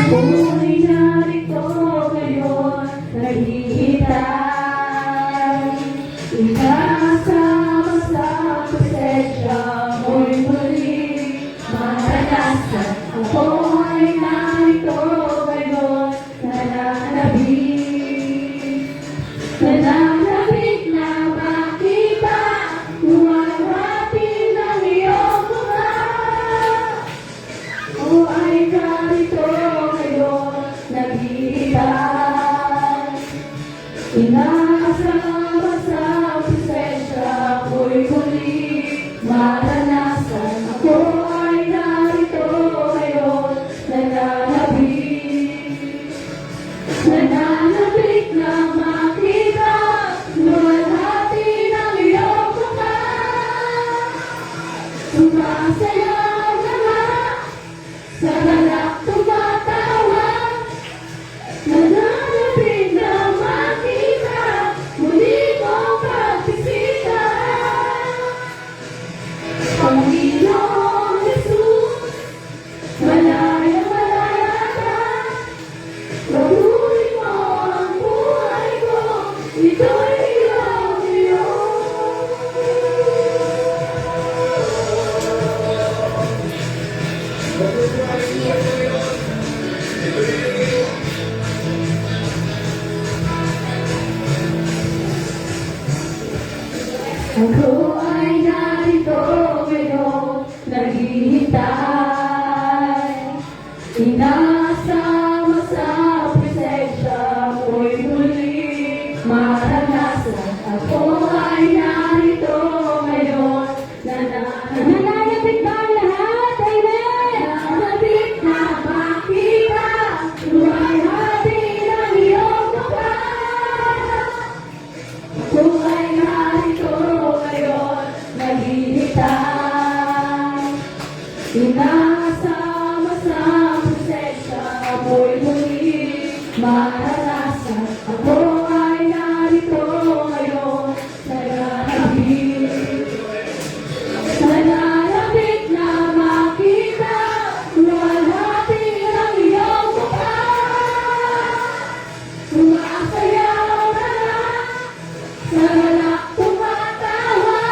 Ako'y narito ngayon, naghihintay. Inasama sa presensya mo'y muli maranasan. Ako'y narito ngayon, nananabik. Nananabik na makita, luwalhati ng iyong mukha. O ay narito ngayon, naghihintay. Inaasama sa presensya mo'y muli maranasan. Ako ay narito ngayon, nananabik. Nananabik na makita, luwalhati ng iyong mukha. Sumasayaw na nga, sa galak tumatawa. Nananabik na makita, muli mong pagbisita. Panginoong Jesus, malaya-malaya ka. Patuloy mo ang buhay ko, ito'y iyong. Ako ay narito ngayon, naghihintay. Inasama sa presensya mo'y muli maranasan. Ako ay narito ngayon, nananabik ba ang lahat? Amen! Nananabik na makita, luwalhati ng iyong mukha. Ako ay narito ngayon, naghihintay. Inasama sa presensya mo'y muli maranasan. Ako ay narito ngayon, nananabik. Nananabik na makita, luwalhati ng iyong mukha. Sumasayaw na nga, sa galak tumatawa.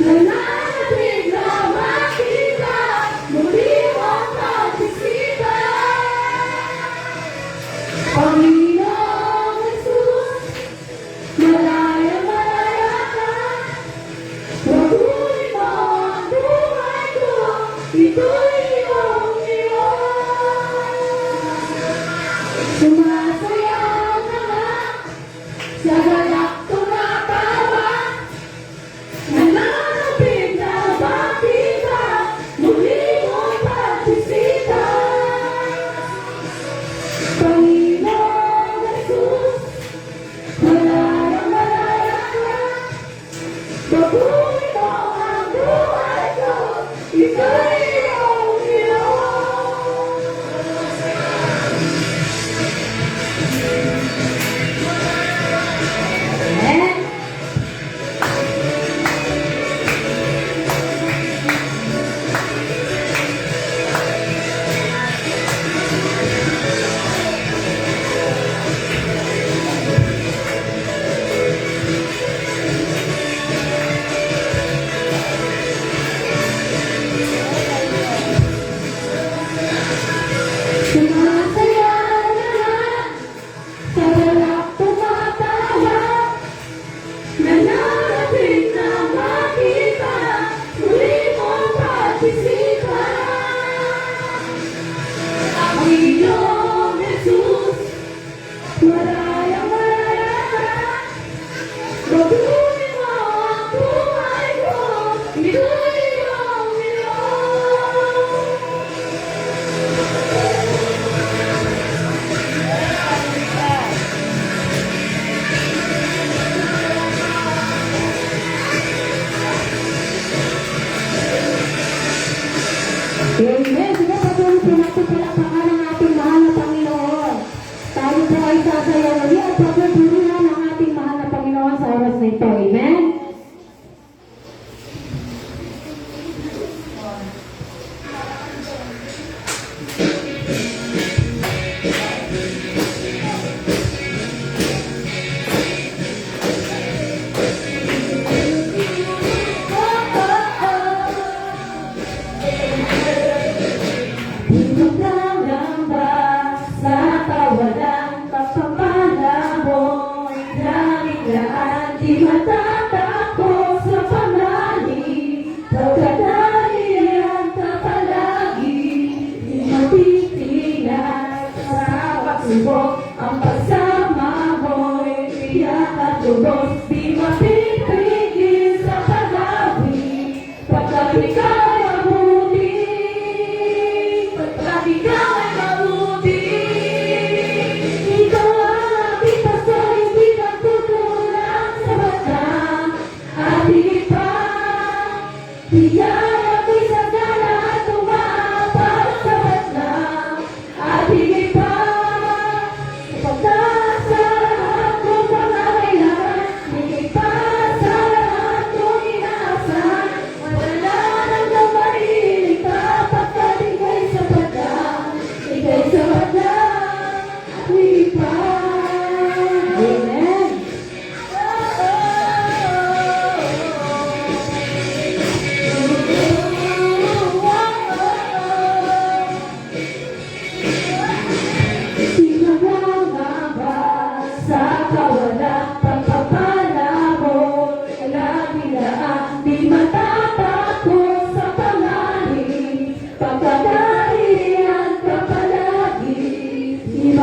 Nananabik na makita, muli mong pagbisita. Panginoong Jesus, malaya-malaya ka. Patuloy mo ang buhay ko, ito'y iyong. Sumasayaw na nga, sa galak tumatawa. Nananabik na makita, muli mong pagbisita. Panginoong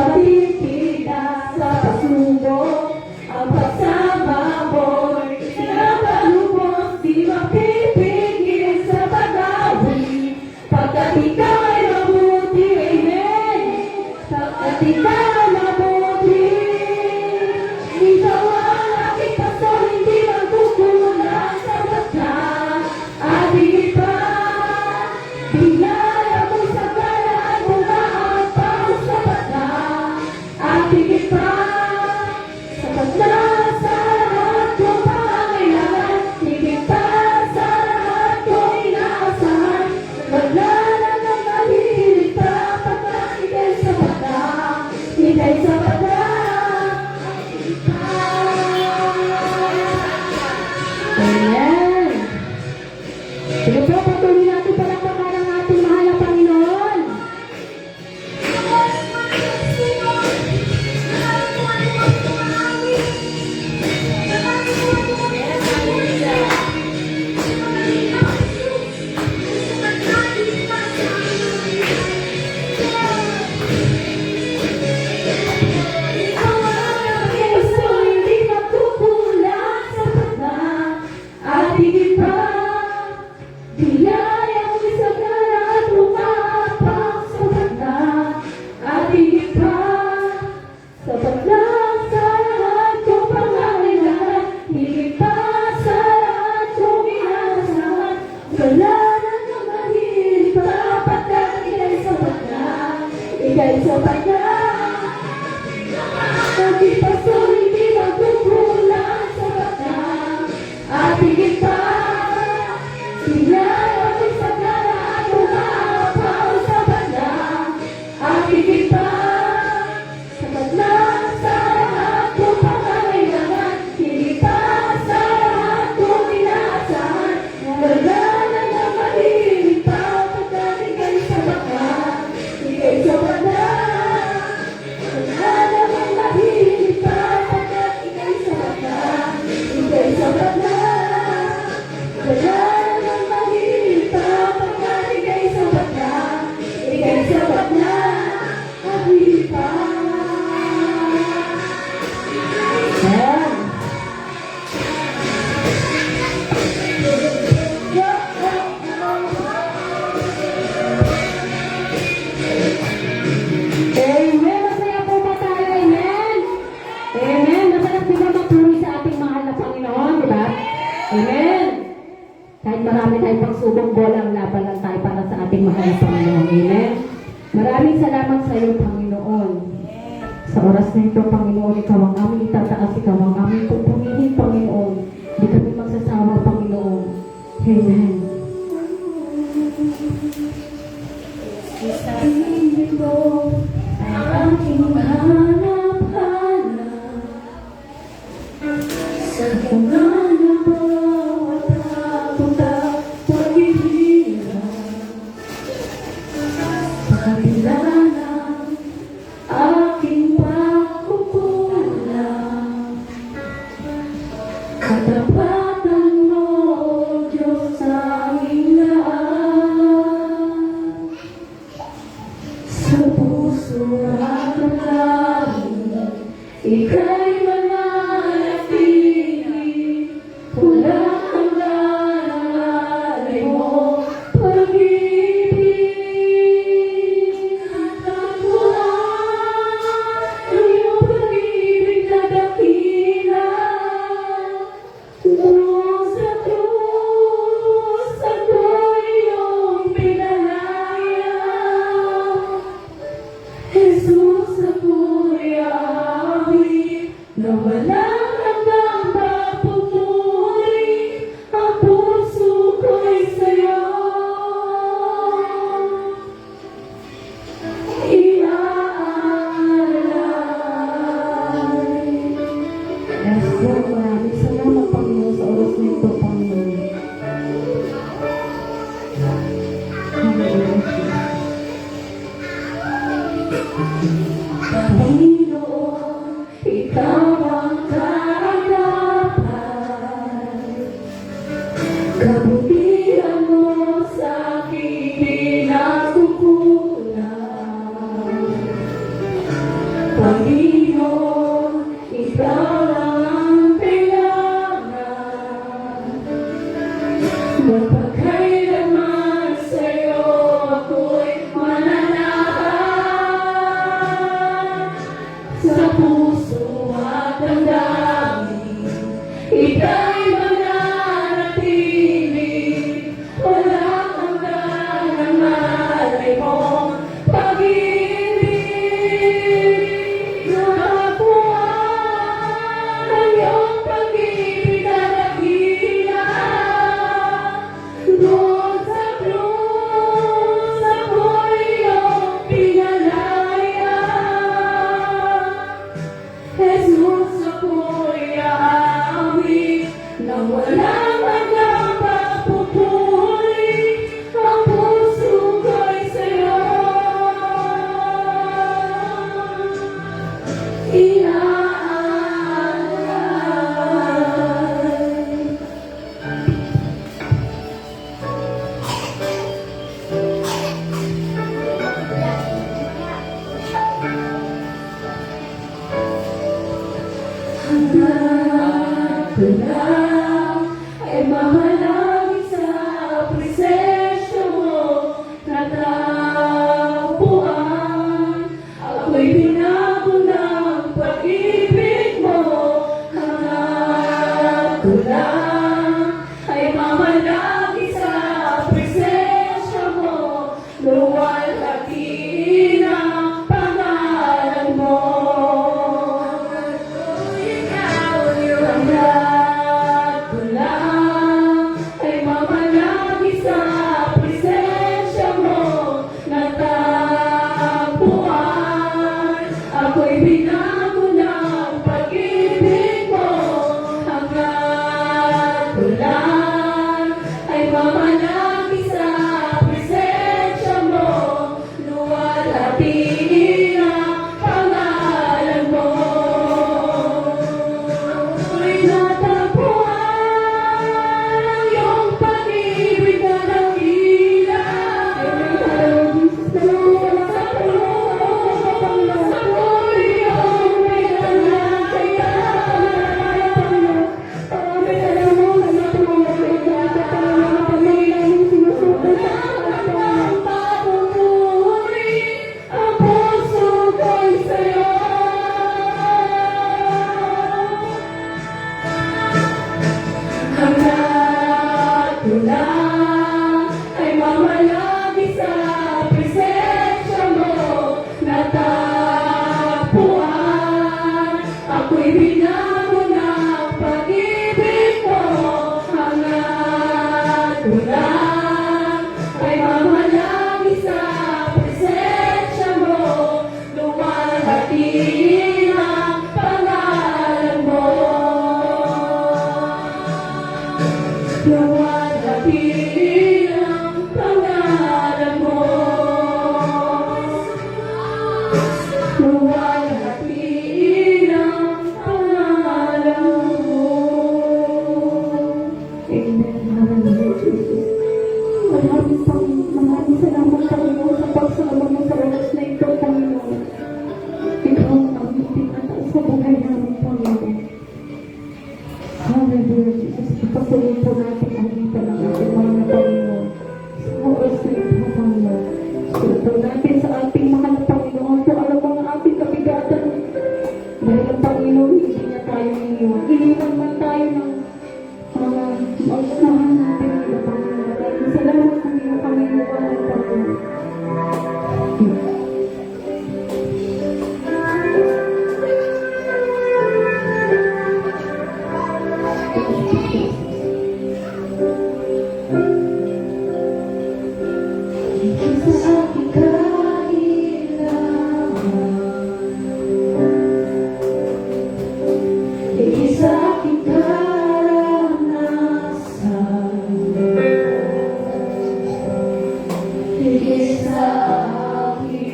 Matitinag sa pagsubok, ang pagsama mo'y sinasalubong, di mapipigil sa pag-awit, pagkat ika'y mabuti, amen. Pagkat ika'y mabuti, ikaw ang aking pastor, hindi magkukulang sa basta, at higit pa, bigay ako sa kalaan, bumaapaw sa basta, at higit pa, sapat na sa lahat kong pangangailangan, higit pa sa lahat kong inaasahan, wala lang ang mahihilig pa, pagkat ika'y sapat na, ika'y sapat na, higit pa. Amen. Sige po, patuloy natin palakpakan ang ating mahal na Panginoon. Ikaw ang aking puso, hindi magkukulang sa pagna, at higit pa, bigay ang isagana at umaapaw sa pagna, at higit pa, sapat lang sa lahat kong pangangailangan, higit pa sa lahat kong inaasahan, wala nang mahihilig pa, pagkat ika'y sapat na, ika'y sapat na. Pagkat paso hindi magkukulang sa bata, at higit pa, bigay ang isagana at umaapaw sa bata, at higit pa, sapat lang sa lahat kong pangangailangan, higit pa sa lahat kong inaasahan, wala nang mahihilig pa, pagkat ika'y sapat na, ika'y sapat na. Wala namang mahihilig pa, pagkat ika'y sapat na, ika'y sapat na. Wala namang mahihilig pa, pagkat ika'y sapat na, ika'y sapat na, mahihilig pa. Ayan. Amen. Masaya po ba tayo? Amen. Amen. Masarap di ba magpuri sa ating mahal na Panginoon, di ba? Amen. Kahit marami tayong pagsubok, bolang laban lang tayo para sa ating mahal na Panginoon. Amen. Maraming salamat sa iyo, Panginoon. Sa oras na ito, Panginoon, ikaw ang aming itataas, ikaw ang aming pupunihin, Panginoon. Hindi kami magsasawa, Panginoon. Amen. Sa piling ko ang aking hanap-hanap, sa bunga ng bawat hapon at paghihirap, kabila ng aking pagkukulang, katapatan mo, Diyos, sa aking lahat. Sa puso at damdamin, ika'y mananatili, walang hanggan ang alay mo, pag-ibig. Katatuhan ng iyong pag-ibig na dakila, noong sa krus ako'y iyong pinalaya. Jesus, ako'y aawit na walang hanggang papupuri, ang puso ko'y sa'yo iaalay. Yes, Lord, maraming salamat, Panginoon, sa oras na ito, Panginoon. Hallelujah. Panginoon, ikaw ang kaagapan, kabutihan mo sa aking pinagkukulang. ko lang ay mahalagi sa presensya mo. Natagpuan, ako'y binago ng pag-ibig mo. Hangat ko lang ay mamalagi sa presensya mo. Luwalhati ang pangalan mo. Hangat ko lang ay mamalagi sa presensya mo. Natagpuan, ako'y binago ng pag-ibig mo. Hangat ko lang ay mamalagi sa presensya mo. Luwalhati ang pangalan mo. Ako'y natagpuan ang iyong pag-ibig na dakila. Ang puso ko'y sa'yo. Hangat ko lang ay mamalagi sa presensya mo. Natagpuan, ako'y binago ng pag-ibig mo. Hangat ko lang ay mamalagi sa presensya mo. Luwalhati ang pangalan mo. Luwalhati ang pangalan mo. Luwalhati ang pangalan mo. Amen. Hallelujah, Jesus. Maraming salamat, Panginoon, sa pagsama mo sa oras na ito, Panginoon. Ikaw ang aming tinataas sa buhay namin, Panginoon. Hallelujah, Jesus. Ipasuloy po natin ang ito ng ating mga Panginoon. Sa oras na ito, Panginoon. Sulod po natin sa ating mahal na Panginoon kung ano bang ang ating kabigatan. Dahil ang Panginoon, hindi niya tayo iniwan. Iniwan man tayo ng mga mausmahan natin ito, Panginoon. Dahil salamat kung iyo kami iniwan, Panginoon. Sa aking kailangan, sa aking karanasan, sa aking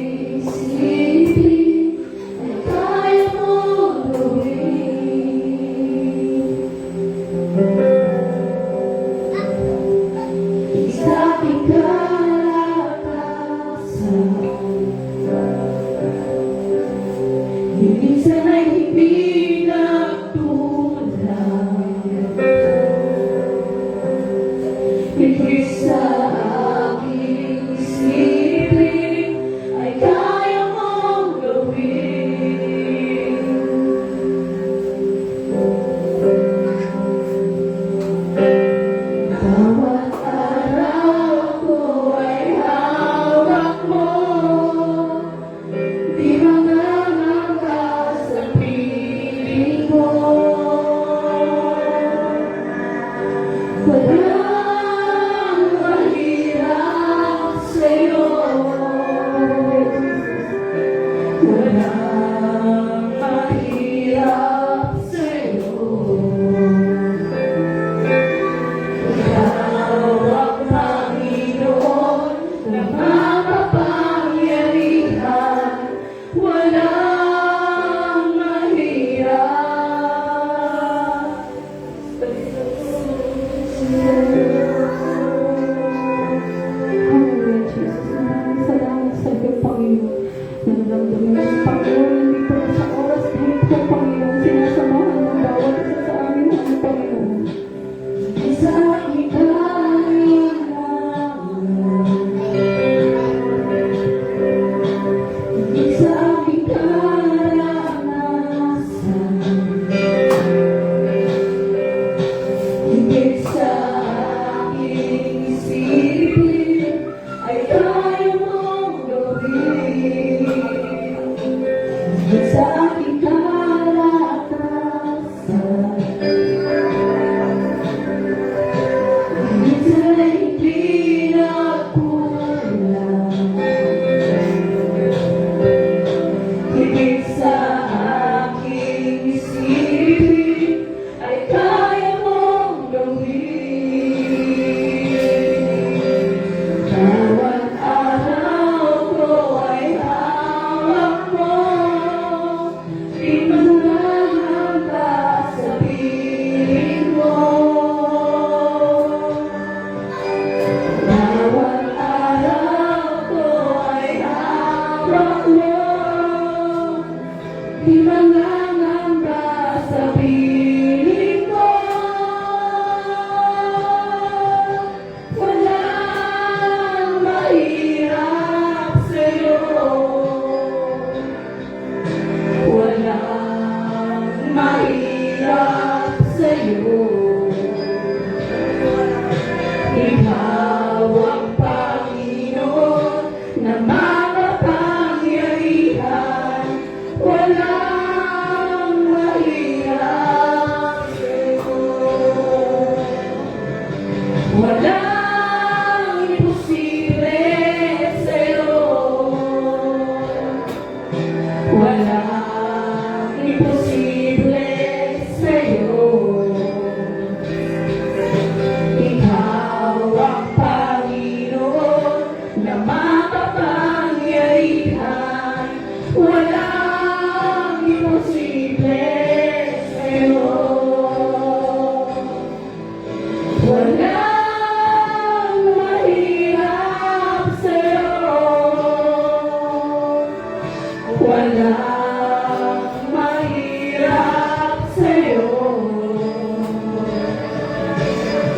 walang mahirap sa'yo.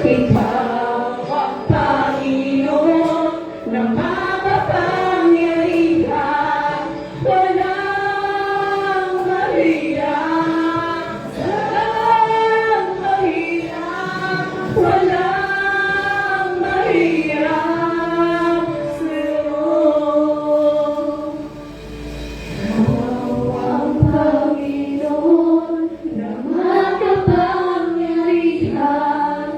Ikaw ang Panginoon na makapangyarihan, walang mahirap, walang mahirap, walang mahirap sa'yo. Ikaw ang Panginoon na makapangyarihan,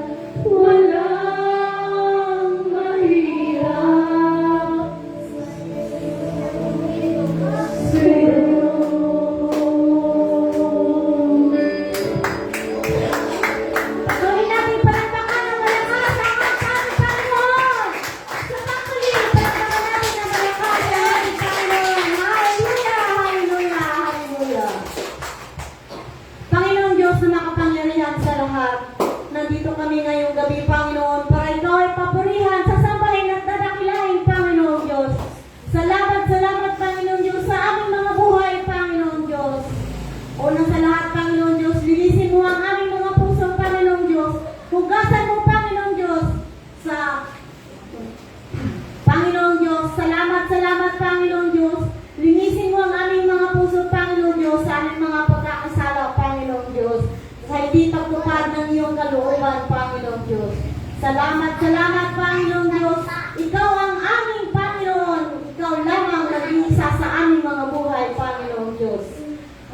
walang mahirap sa'yo. Patuloy natin palakpakan ng malakas ang ating Panginoon. Sa patuloy, palakpakan natin ng malakas ang ating Panginoon. Hallelujah, hallelujah, hallelujah. Panginoong Diyos na makapangyarihan sa lahat, nandito kami ngayong gabi, Panginoon, para ikaw ay papurihan, sasambahin at dadakilahin, Panginoong Diyos. Salamat, salamat, Panginoong Diyos, sa aming mga buhay, Panginoong Diyos. Una sa lahat, Panginoong Diyos, linisin mo ang aming mga puso, Panginoong Diyos. Hugasan mo, Panginoong Diyos, sa Panginoong Diyos. Salamat, salamat, Panginoong Diyos. Linisin mo ang aming mga puso, Panginoong Diyos, sa aming mga pagkakasala, Panginoong Diyos. Sa hindi pagtupad ng iyong kalooban, Panginoong Diyos. Salamat, salamat, Panginoong Diyos. Ikaw ang aming Panginoon. Ikaw lamang nag-iisa sa aming mga buhay, Panginoong Diyos.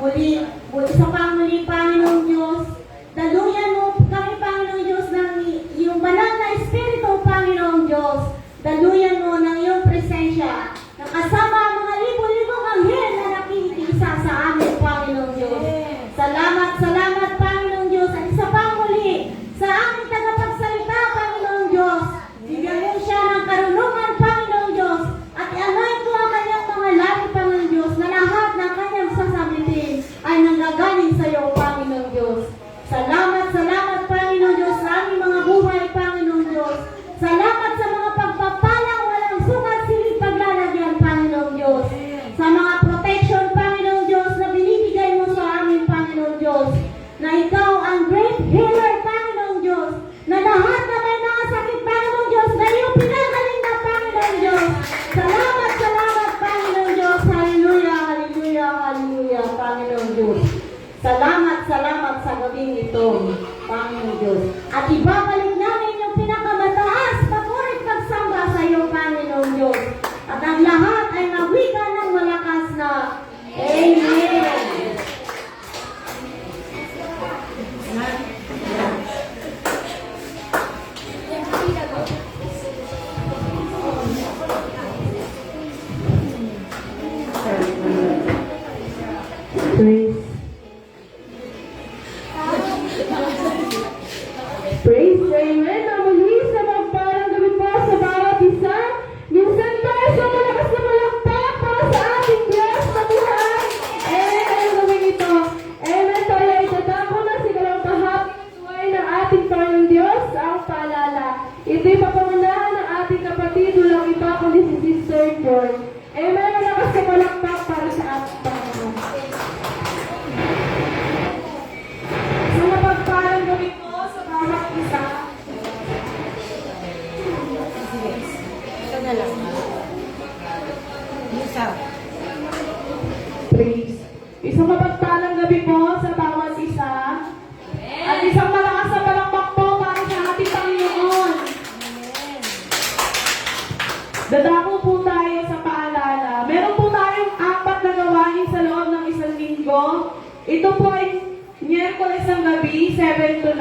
Muli, isa pang muli, Panginoong Diyos. Daluyan mo kami, Panginoong Diyos, ng iyong banal na Espiritu, Panginoong Diyos. Daluyan mo ng iyong presensya. Nakasama ang mga libo-libong anghel na nakikiisa sa amin, Panginoong Diyos. Salamat, salamat, Panginoong Diyos. At isa pang muli, sa aming tagapagsalita, Panginoong Diyos. Bigyan mo siya ng karunungan, Panginoong Diyos. At i-anoint ko ang kanyang mga labi, Panginoong Diyos, na lahat ng kanyang sasabihin ay nanggagaling sa iyo, Panginoong Diyos. Salamat, salamat, Panginoong Diyos, sa aming mga buhay, Panginoong Diyos. Salamat sa mga pagpapalang walang sukat silid paglalagyan, Panginoong Diyos. Sa mga protection, Panginoong Diyos, na binibigay mo sa amin, Panginoong Diyos. Na ikaw ang great healer, Panginoong Diyos. Na lahat na may mga sakit, Panginoong Diyos, na iyong pinagaling na, Panginoong Diyos. Salamat, salamat, Panginoong Diyos. Hallelujah, hallelujah, hallelujah, Panginoong Diyos. Salamat, salamat sa gabing ito, Panginoong Diyos. At ibabalik namin yung pinakamataas, papurit pagsamba sa iyo, Panginoong Diyos. At ang lahat ay mawika ng malakas na Amen. Praise, amen. Na muli sa magparang gabi po sa bawat isa. Minsan tayo sa malakas na malakpak para sa ating Diyos na buhay. Amen. Ang gawin ito. Amen. Tayo ay tatako na sigalang kahapon buhay ng ating Panginoon Diyos ang paalala. Ito'y papangunahan ng ating kapatid. Walang iba kundi si Sister Joy. Amen. Malakas na malakpak para sa ating Panginoon. Sa mapagparang gabi po sa bawat isa. Praise. Isang mapagpalang gabi po sa bawat isa. At isang malakas na palakpak po para sa ating Panginoon. Dadako po tayo sa paalala. Meron po tayong 4 na gawain sa loob ng isang linggo. Ito po ay Miyerkules ng gabi, 7 to 9.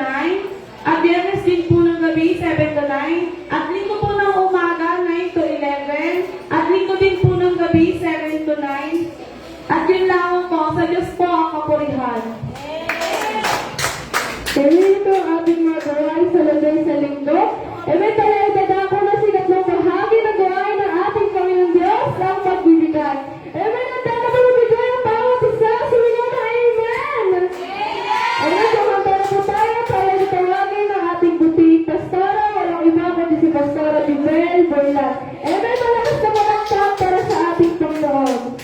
At Biyernes din po ng gabi, 7 to 9. At Linggo po ng umaga, 9 to 11. At Linggo din po ng gabi, 7 to 9. At yun lang po, sa Diyos po ang kapurihan. Amen. Ito ang ating mga gawain sa lagay sa linggo. Amen. Tayo dadako na sigat ng bahagi ng gawain ng ating Panginoon Diyos ang pagbibigay. Amen. At tayo na bibigay ang bawat isa. Sumigaw na amen. Amen. Kumantara po tayo para ditawagin ng ating butik pastora. Walang iba kundi si Pastora Bibel Boylan. Amen. Malakas na malakpak para sa ating Panginoon.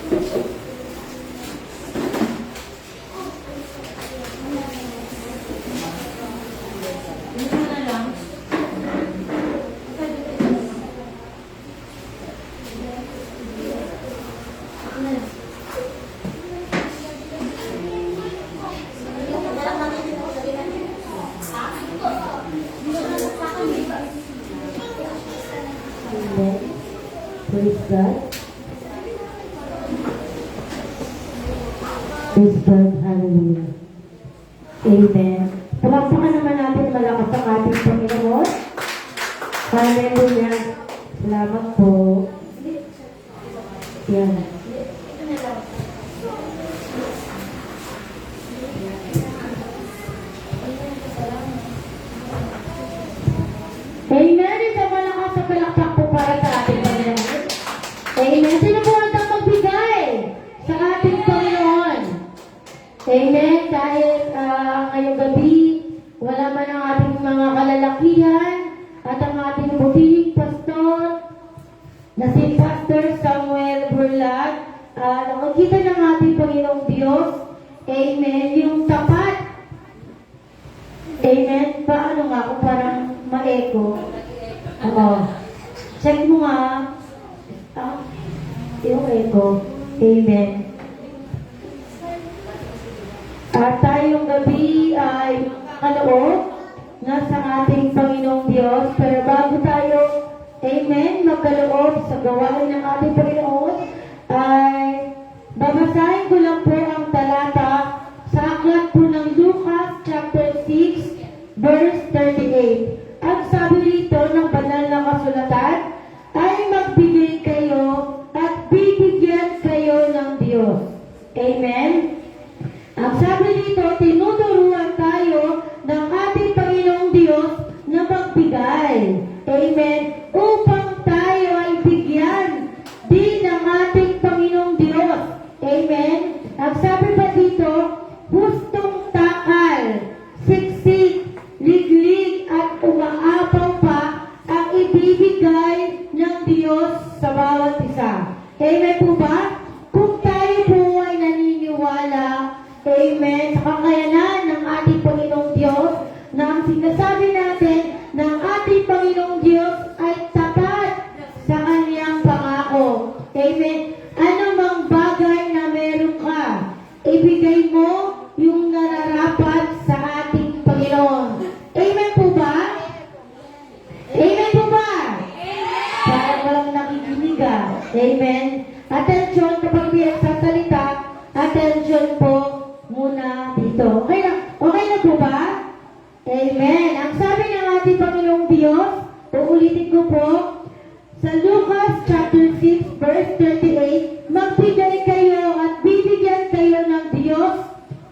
Dito na lang. Amen. Praise God. Praise God. Hallelujah. Amen. Palakpakan naman natin malakas ang ating Panginoon. Hallelujah. Salamat po. Yan. Amen. Isang malakas na palakpak po para sa ating Panginoon. Amen. Sino po ang magbigay sa ating Panginoon? Amen. Dahil ngayong gabi, wala man ang ating mga kalalakihan at ang ating buting pastor na si Pastor Samuel Burlat. Nakikita ng ating Panginoong Diyos. Amen. Yung tapat. Amen. Paano nga kung parang ma-echo? Oo. Check mo nga. Yung echo. Amen. At tayong gabi ay kaloob na sa ating Panginoong Diyos. Pero bago tayo, amen, magkaloob sa gawain ng ating Panginoon, ay babasahin ko lang po ang talata sa aklat po ng Lucas chapter 6, verse 38. Ang sabi rito ng banal na kasulatan ay magbigay kayo at bibigyan kayo ng Diyos. Amen? Ang sabi dito, tinuturuan tayo ng ating Panginoong Diyos na magbigay. Amen. Upang tayo ay bigyan din ng ating Panginoong Diyos. Amen. Ang sabi pa dito, hustong takal, siksik, liglig at umaapaw pa ang ibibigay ng Diyos sa bawat isa. Amen po ba? Kung tayo po ay naniniwala, amen, sa kakayanan ng ating Panginoong Diyos, na ang sinasabi natin ng ating Panginoong Diyos ay tapat sa kanyang pangako. Amen. Ano mang bagay na meron ka, ibigay mo yung nararapat sa ating Panginoon. Amen po ba? Amen po ba? Parang walang nakikinig ah. Amen. Attention kapag di nagsasalita, attention po muna dito. Okay na po ba? Amen. Ang sabi ng ating Panginoong Diyos, uulitin ko po, sa Lucas chapter 6 verse 38, magbigay kayo at bibigyan kayo ng Diyos,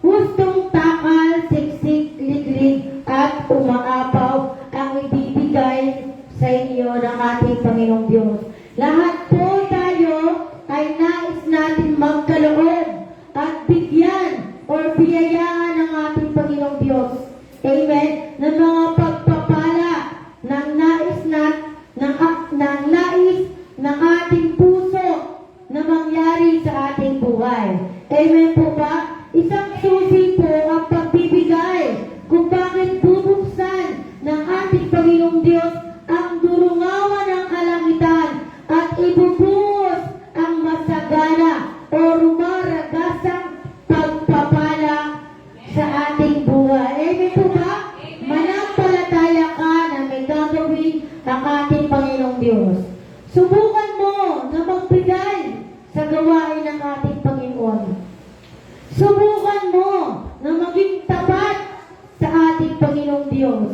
hustong takal, siksik, liglig, at umaapaw ang ibibigay sa inyo ng ating Panginoong Diyos. Lahat po tayo ay nais natin magkaloob at bigyan or biyayaan ng ating Panginoong Diyos. Amen. Ng mga pagpapala ng nais ng ating puso na mangyari sa ating buhay. Amen po ba? Isang susi po ang pagbibigay kung bakit bubuksan ng ating Panginoong Diyos ang durungawan ng kalangitan at ibubuhos ang masagana o rumaragasang pagpapala sa ating buhay. Amen po ba? Manampalataya ka na may gagawin ang ating Panginoong Diyos. Subukan mo na magbigay sa gawain ng ating Panginoon. Subukan mo na maging tapat sa ating Panginoong Diyos.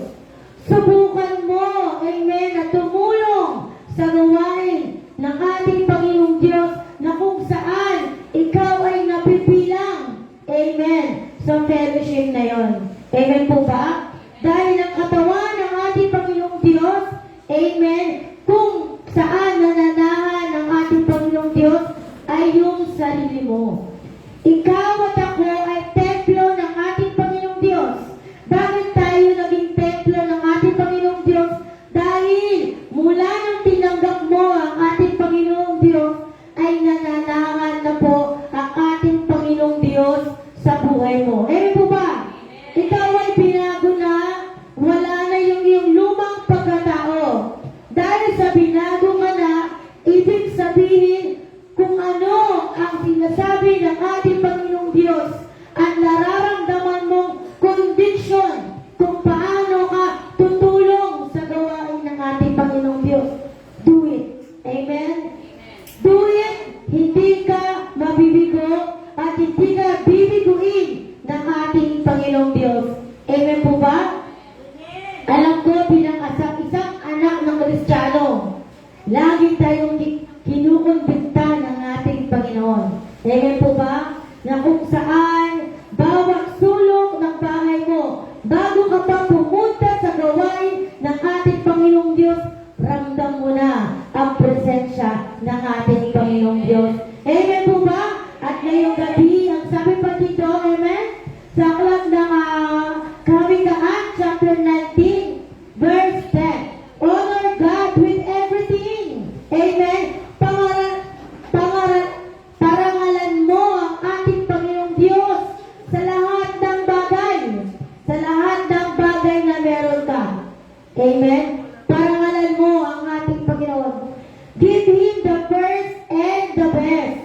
Subukan mo, amen, na tumulong sa gawain ng ating Panginoong Diyos na kung saan ikaw ay napipilang, amen, sa fellowship na yon. Amen po ba? Dahil ang katawan ng ating Panginoong Diyos, amen, kung saan nananahan ng ating Panginoong Diyos ay yung sarili mo. Ikaw at ako ay templo ng ating Panginoong Diyos. Bakit tayo naging templo ng ating Panginoong Diyos? Dahil mula nang tinanggap mo ang ating Panginoong Diyos ay nananahan na po buhay mo. Amen po ba? Ikaw ay binago na, wala na yung iyong lumang pagkatao. Dahil sa binago ka na, ibig sabihin kung ano ang sinasabi ng ating Panginoong Diyos, ang nararamdaman mong conviction kung paano ka tutulong sa gawain ng ating Panginoong Diyos. Do it. Amen? Do it, hindi ka mabibigo at hindi ka bibiguin ng ating Panginoong Diyos. Amen po ba? Alam ko bilang isang anak ng Kristiyano, lagi tayong kinukumbinta ng ating Panginoon. Amen po ba? Na kung saan bawat sulok ng bahay mo, bago ka pa pumunta sa gawain ng ating Panginoong Diyos, ramdam mo na ang presensya ng ating Panginoong Diyos. Amen po ba? At ngayong gabi, ang sabi pa dito, amen? Sa aklat ng Kawikaan, chapter 19, verse 10. Honor God with everything. Amen? Parangalan mo ang ating Panginoong Diyos sa lahat ng bagay. Sa lahat ng bagay na meron ka. Amen? Parangalan mo ang ating Panginoon. Give Him the first and the best.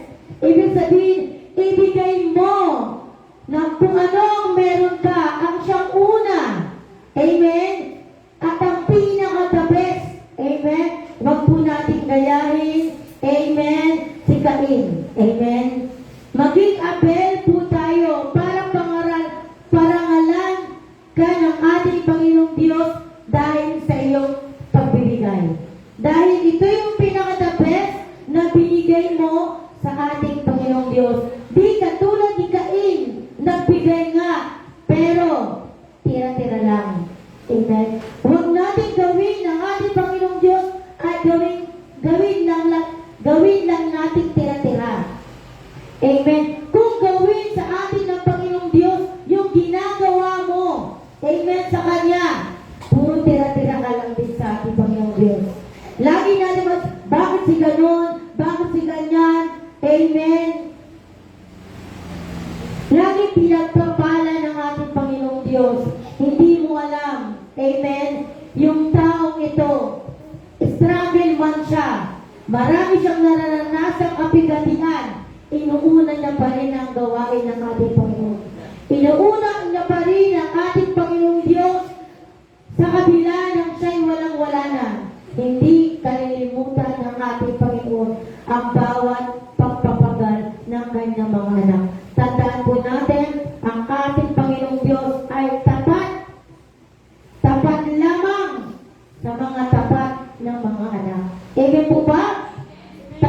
Ibig sabihin, ibigay mo na kung ano ang meron ka, ang siyang una. Amen? At ang pinaka-the best. Amen? Huwag po natin gayahin. Amen? Sikain. Amen? Maging abel po tayo para parangalan ka ng ating Panginoong Diyos dahil sa iyong pagbibigay. Dahil ito yung pinaka-the best na binigay mo sa ating Panginoong Diyos. Di katulad ni Cain, nagbigay nga, pero tira-tira lang. Amen? Huwag natin gawin ang ating Panginoong Diyos ay gawin lang natin tira-tira. Amen? Kung gawin sa atin ng Panginoong Diyos yung ginagawa mo, amen, sa Kanya, puro tira-tira ka lang din sa ating Panginoong Diyos. Lagi natin bakit si ganon, bakit si ganyan, amen? Lagi pinagpapala ng ating Panginoong Diyos. Hindi mo alam, amen, yung taong ito, struggle man siya, marami siyang naranasang kapigatian, inuuna niya pa rin ang gawain ng ating Panginoon. Inuuna niya pa rin ang ating Panginoong Diyos sa kabila ng siya'y walang-wala na. Hindi kalilimutan ng ating Panginoon ang bawat pagpapagal ng kanyang mga anak. Tandaan po natin, ang ating Panginoong Diyos ay tapat. Tapat lamang sa mga tapat ng mga anak. Amen po ba?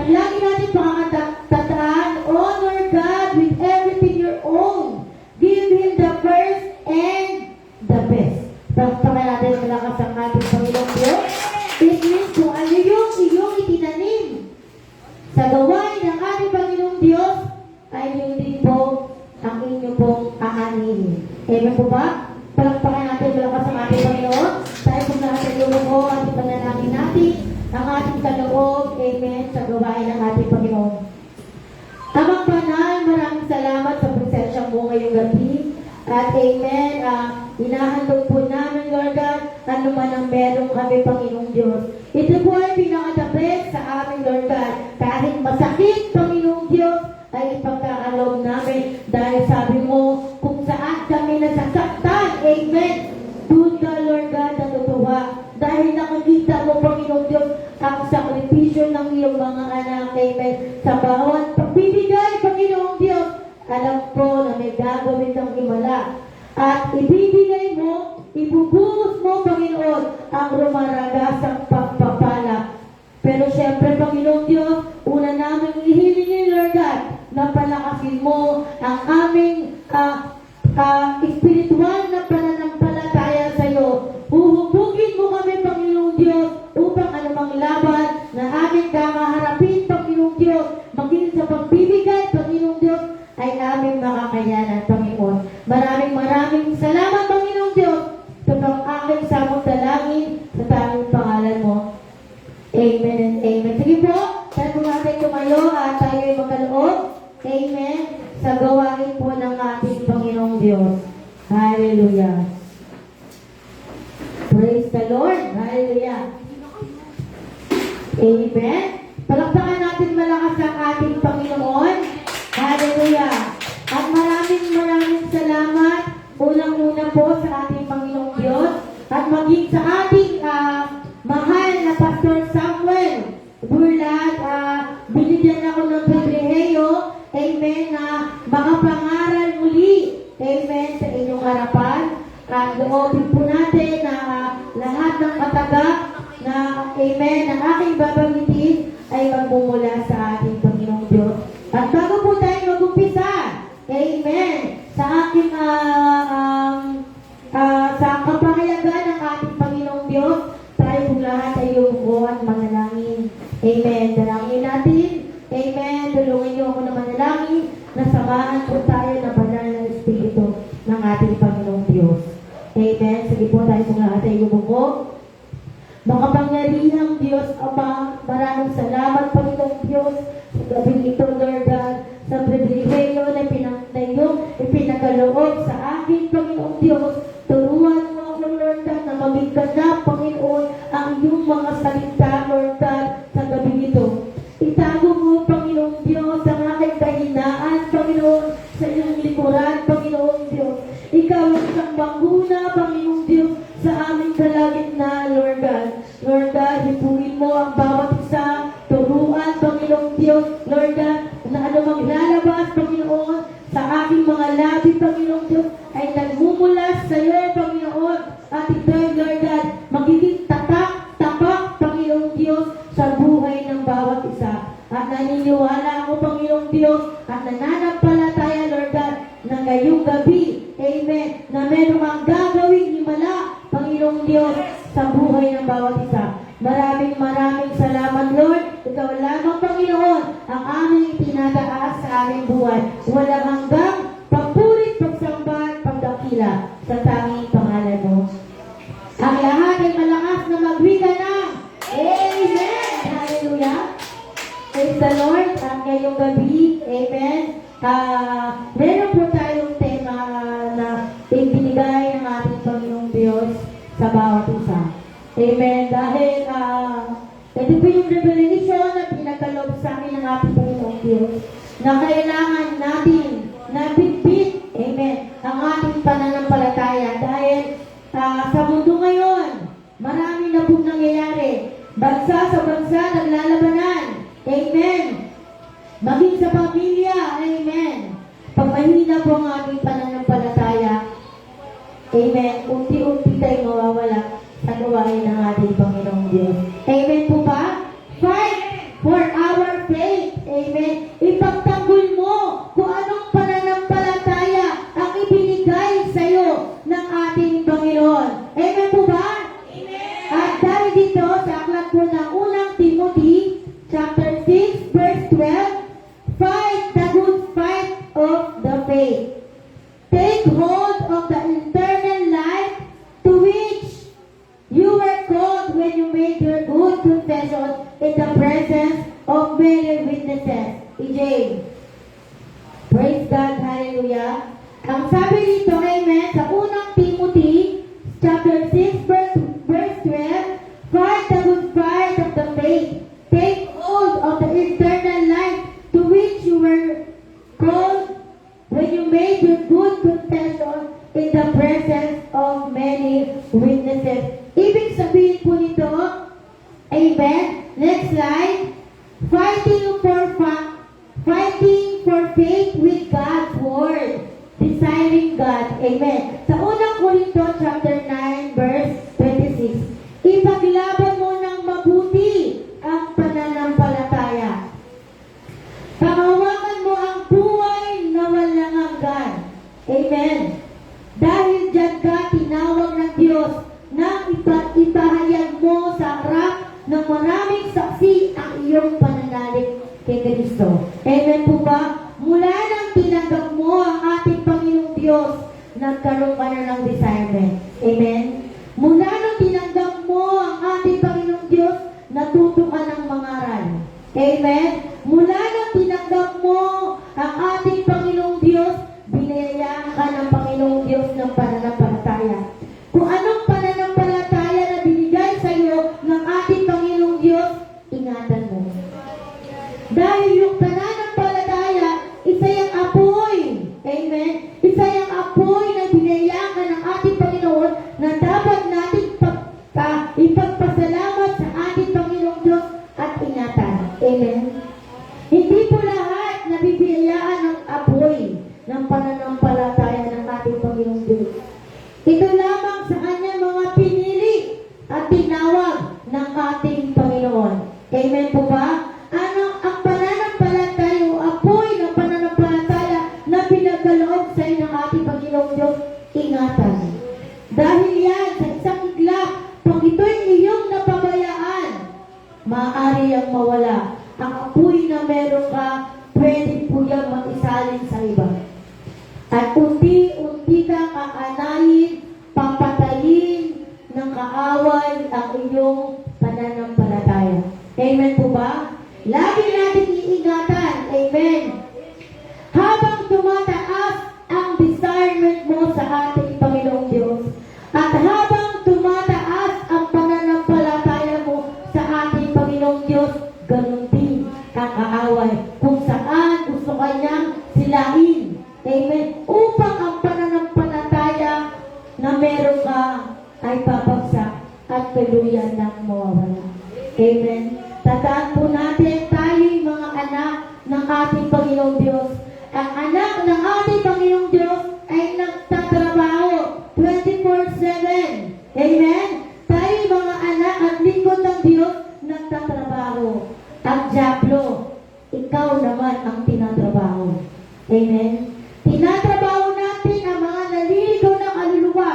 Lagi natin pakakatataan, honor God with everything your own. Give Him the first and the best. Pagpakan natin malakas ang ating Panginoong Diyos. It means kung ano yung iyong itinanim sa gawain ng ating Panginoong Diyos, ay yun din po ang inyo pong aanin. Amen po ba? Palagpakan natin malakas ang ating Panginoon. Tayo po natin lumuko at ipanalangin natin ang ating kaloob, amen, sa gawain ng ating Panginoon. Amang Banal, maraming salamat sa presensya mo ngayong gabi. At amen, inahandog po namin, Lord God, ano man ang meron kami, Panginoong Diyos. Ito po ay pinakatapos sa amin, Lord God. Kahit masakit, Panginoong Diyos, ay ipagkakaloob namin. Dahil sabi mo, kung saan kami nasasaktan, amen, doon ka, Lord God, natutuwa. Dahil nakikita mo, Panginoong Diyos, ang sakripisyo ng iyong mga anak, amen, sa bawat pagbibigay, Panginoong Diyos. Alam ko na may gagawin kang himala. At ibibigay mo, ibubuhos mo, Panginoon, ang rumaragasang pagpapala. Pero syempre, Panginoong Diyos, una namin ihilingin, Lord God, na palakasin mo ang aming espiritual na pananampalataya sa iyo. Huhubugin mo kami, Panginoong Diyos, upang anumang laban na aming kakaharapin, Panginoong Diyos, maging sa pagbibigay, Panginoong Diyos, ay aming makakayanan, Panginoon. Maraming salamat, Panginoong Diyos, sa pang-aking samong dalangin sa tanging pangalan mo. Amen and amen. Sige po, tayo po natin tumayo at tayo ay magkaloob. Amen. Sa gawain po ng ating Panginoong Diyos. Diyos. Hallelujah. Praise the Lord. Hallelujah. Amen. Palakpakan natin malakas ang ating Panginoon. Hallelujah. At maraming salamat. Unang-una po sa ating Panginoong Diyos. At maging sa ating mahal na Pastor Samuel Burlat. Binigyan ako ng pribilehiyo. Amen. Na makapangaral muli. Amen. Sa inyong harapan. At loobin po natin na lahat ng katagak na amen, ang aking babanggitin ay magmumula sa ating Panginoong Diyos. At bago po tayo mag-umpisa, amen, sa aking sa kapahayagan ng ating Panginoong Diyos, tayo po lahat ay lumuko at manalangin. Amen. Dalangin natin. Amen. Tulungan niyo ako na manalangin na samahan po tayo na banal na Espiritu ng ating Panginoong Diyos. Amen. Sige po tayo po lahat ay lumuko. Makapangyarihang Diyos, Ama, maraming salamat, Panginoong Diyos, sa gabing ito, Lord God, sa pribilehiyo na ipinagaloob sa akin, Panginoong Diyos. Turuan mo ako, Lord God, na mabigganap, Panginoon, ang iyong mga salita, Lord God, sa gabing ito. Itago mo, Panginoong Diyos, ang aking kahinaan, Panginoon, sa iyong likuran, Panginoong Diyos. Ikaw ang isang banguna, Panginoong Diyos, sa aming kalagitnaan, Lord God. Lord God, hipuin mo ang bawat isa, turuan, Panginoong Diyos, Lord God, na anumang lalabas, Panginoon, sa aking mga labi, Panginoong Diyos, ay nagmumula sa iyo, Panginoon. At ito'y, Lord God, magiging tapak, Panginoong Diyos, sa buhay ng bawat isa. At naniniwala ako, Panginoong Diyos, at nananampalataya, Lord God, na ngayong gabi, amen, na meron kang gagawing himala, Panginoong Diyos, sa buhay ng bawat isa. Maraming salamat, Lord. Ikaw lamang, Panginoon, ang aming itinataas sa aming buhay. Walang hanggang pagpurit, pagsamba, at pagdakila sa tanging pangalan mo. Ang lahat ay malakas na magwika ng Amen! Hallelujah! Praise the Lord. At ngayong gabi, Amen, meron po tayong tema na ibinigay ng ating Panginoong Diyos sa bawat isa. Amen. Dahil ito po yung revelation na pinagkaloob sa amin ng ating Panginoong Diyos na kailangan natin na bitbit, amen, ang ating pananampalataya. Dahil sa mundo ngayon, marami na pong nangyayari. Bansa sa bansa naglalabanan. Amen. Maging sa pamilya. Amen. Pag mahina po ang ating pananampalataya, amen, unti-unti tayong mawawala sa gawain ng ating Panginoong Diyos. Amen po ba? Fight for our faith. Amen. Ipagtanggol mo kung anong pananampalataya ang ibinigay sa iyo ng ating Panginoon. Amen po ba? Amen. At dahil dito, sa aklat po ng unang Timothy, chapter 6, verse 12, fight the good fight of the faith. Take hold of the eternal life to which you were called when you made your good confession in the presence of many witnesses. EJ. Praise God. Hallelujah. Ang sabi dito, amen, sa unang Timothy, chapter 6, verse 12, fight the good fight of the faith. Take hold of the eternal life to which you were called when you made your good confession in the presence of many witnesses. Ibig sabihin po nito, amen, next slide, fighting for faith with God's word, desiring God, amen. Sa unang Korinto chapter 9 verse 26, ipaglaban mo ng mabuti ang pananampalataya. Panghawakan mo ang buhay na walang hanggan. Amen. Dahil dyan ka tinawag ng Diyos na ipahayag mo sa harap ng maraming saksi ang iyong pananalig kay Kristo. Amen po ba? Mula nang tinanggap mo ang ating Panginoong Diyos, nagkaroon ka na ng discernment. Amen? Mula nang tinanggap mo ang ating Panginoong Diyos, natuto ka ng mangaral. Amen? Mula nang tinanggap mo ang ating Panginoong Diyos, binayaan ka ng Panginoong apoy ng pananampalataya ng ating Panginoong Diyos. Ito lamang sa kanyang mga pinili at tinawag ng ating Panginoon. Amen po ba? Ang pananampalataya o apoy ng pananampalataya na pinagkaloob sa inyo ng ating Panginoong Diyos, ingatan. Dahil yan, sa isang iglap, pag ito'y iyong napabayaan, maaari ang mawala. Ang apoy na meron ka, pwede po yung mag-isalin sa iba. At unti-unti kang aanayin, papatayin ng kaaway ang iyong pananampalataya. Amen po ba? Lagi natin iingatan. Amen. Habang tumataas ang discernment mo sa ating Panginoong Diyos, at habang tumataas ang pananampalataya mo sa ating Panginoong Diyos, ganun din ang kaaway kung saan gusto kanyang silain. Amen. Upang ang pananampalataya na meron ka ay babagsak at tuluyan ng mawawala. Amen. Tandaan po natin, tayo'y mga anak ng ating Panginoong Diyos. Ang anak ng ating Panginoong Diyos ay nagtatrabaho 24/7. Amen. Tayo'y mga anak at lingkod ng Diyos nagtatrabaho. Ang dyablo, ikaw naman ang tinatrabaho. Amen. Tinatrabaho natin ang mga naliligaw ng kaluluwa.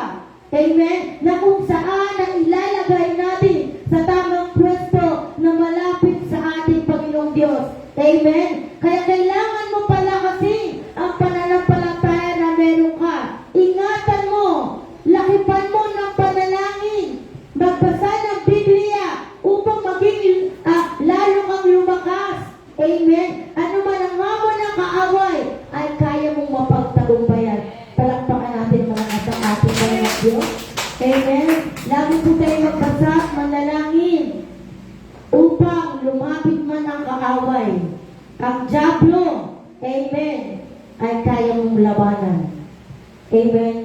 Amen. Na kung saan ang ilalagay natin sa tamang pwesto na malapit sa ating Panginoong Diyos. Amen. Kaya kailangan mo pala kasi ang pananampalataya na meron ka. Ingatan mo. Lakipan mo ng panalangin. Magbasa ng Biblia upang maging lalo kang lumakas. Amen. Ano man ang hamon ng kaaway ay kaya mong mapagtagumpayan. Palakpakan natin mga nasa ating Panginoong Diyos. Amen. Lagi po tayo magbasa, manalangin upang lumapit man ang kaaway. Ang dyablo, amen, ay kaya mong labanan. Amen.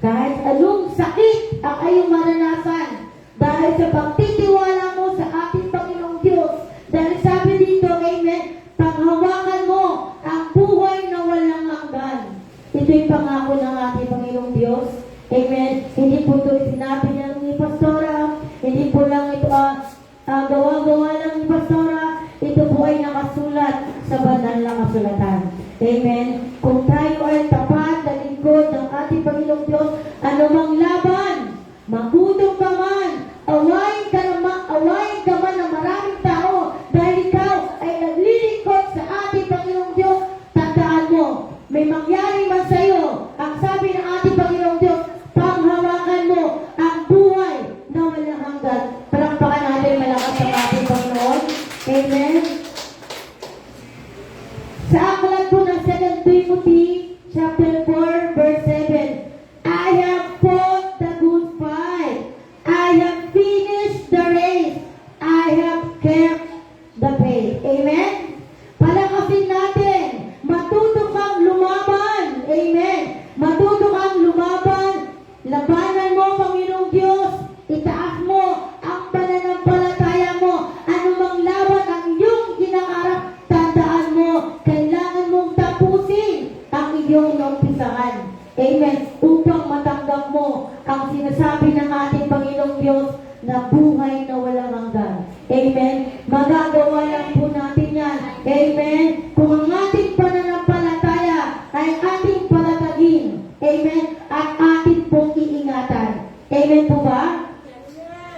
Kahit anong sakit ang iyong maranasan dahil sa pagtitiwala mo sa ating Panginoong Diyos. Dahil sabi dito, amen, panghawakan mo ang buhay na walang hanggan. Ito'y pangako ng ating Panginoong Diyos. Amen. Hindi po ito sinabi niya ni Pastora. Hindi po lang ito gawa-gawa lang ni Pastora. Ito po ay nakasulat sa banal na kasulatan. Amen. Kung tayo ay tapat na lingkod ng ating Panginoong Diyos, anumang laban, magutom ka man, awayin ka man ng maraming tao, dahil ikaw ay naglilingkod sa ating Panginoong Diyos, tandaan mo, may mangyari man sa iyo, ang sabi ng ating Panginoong Diyos, panghawakan mo ang buhay na walang hanggan. Palakpakan natin malakas ang ating Panginoon. Amen. Sa aklat po ng 2 Timothy chapter 4 verse 7, I have fought the good fight. I have finished the race. I have kept the faith. Amen. Palakasin natin. Matuto kang lumaban. Amen. Matuto kang lumaban. Labanan mo, Panginoong Diyos. Itaas mo ang pananampalataya mo. Anumang laban ang iyong kinakarap, tandaan mo, kailangan mong tapusin ang iyong naumpisahan. Amen. Upang matanggap mo ang sinasabi ng ating Panginoong Diyos na buhay na walang hanggan. Amen. Magagawa lang po natin yan. Amen. Kung ang ating pananampalataya ay ating palatagin. Amen. At ating pong iingatan. Amen po ba?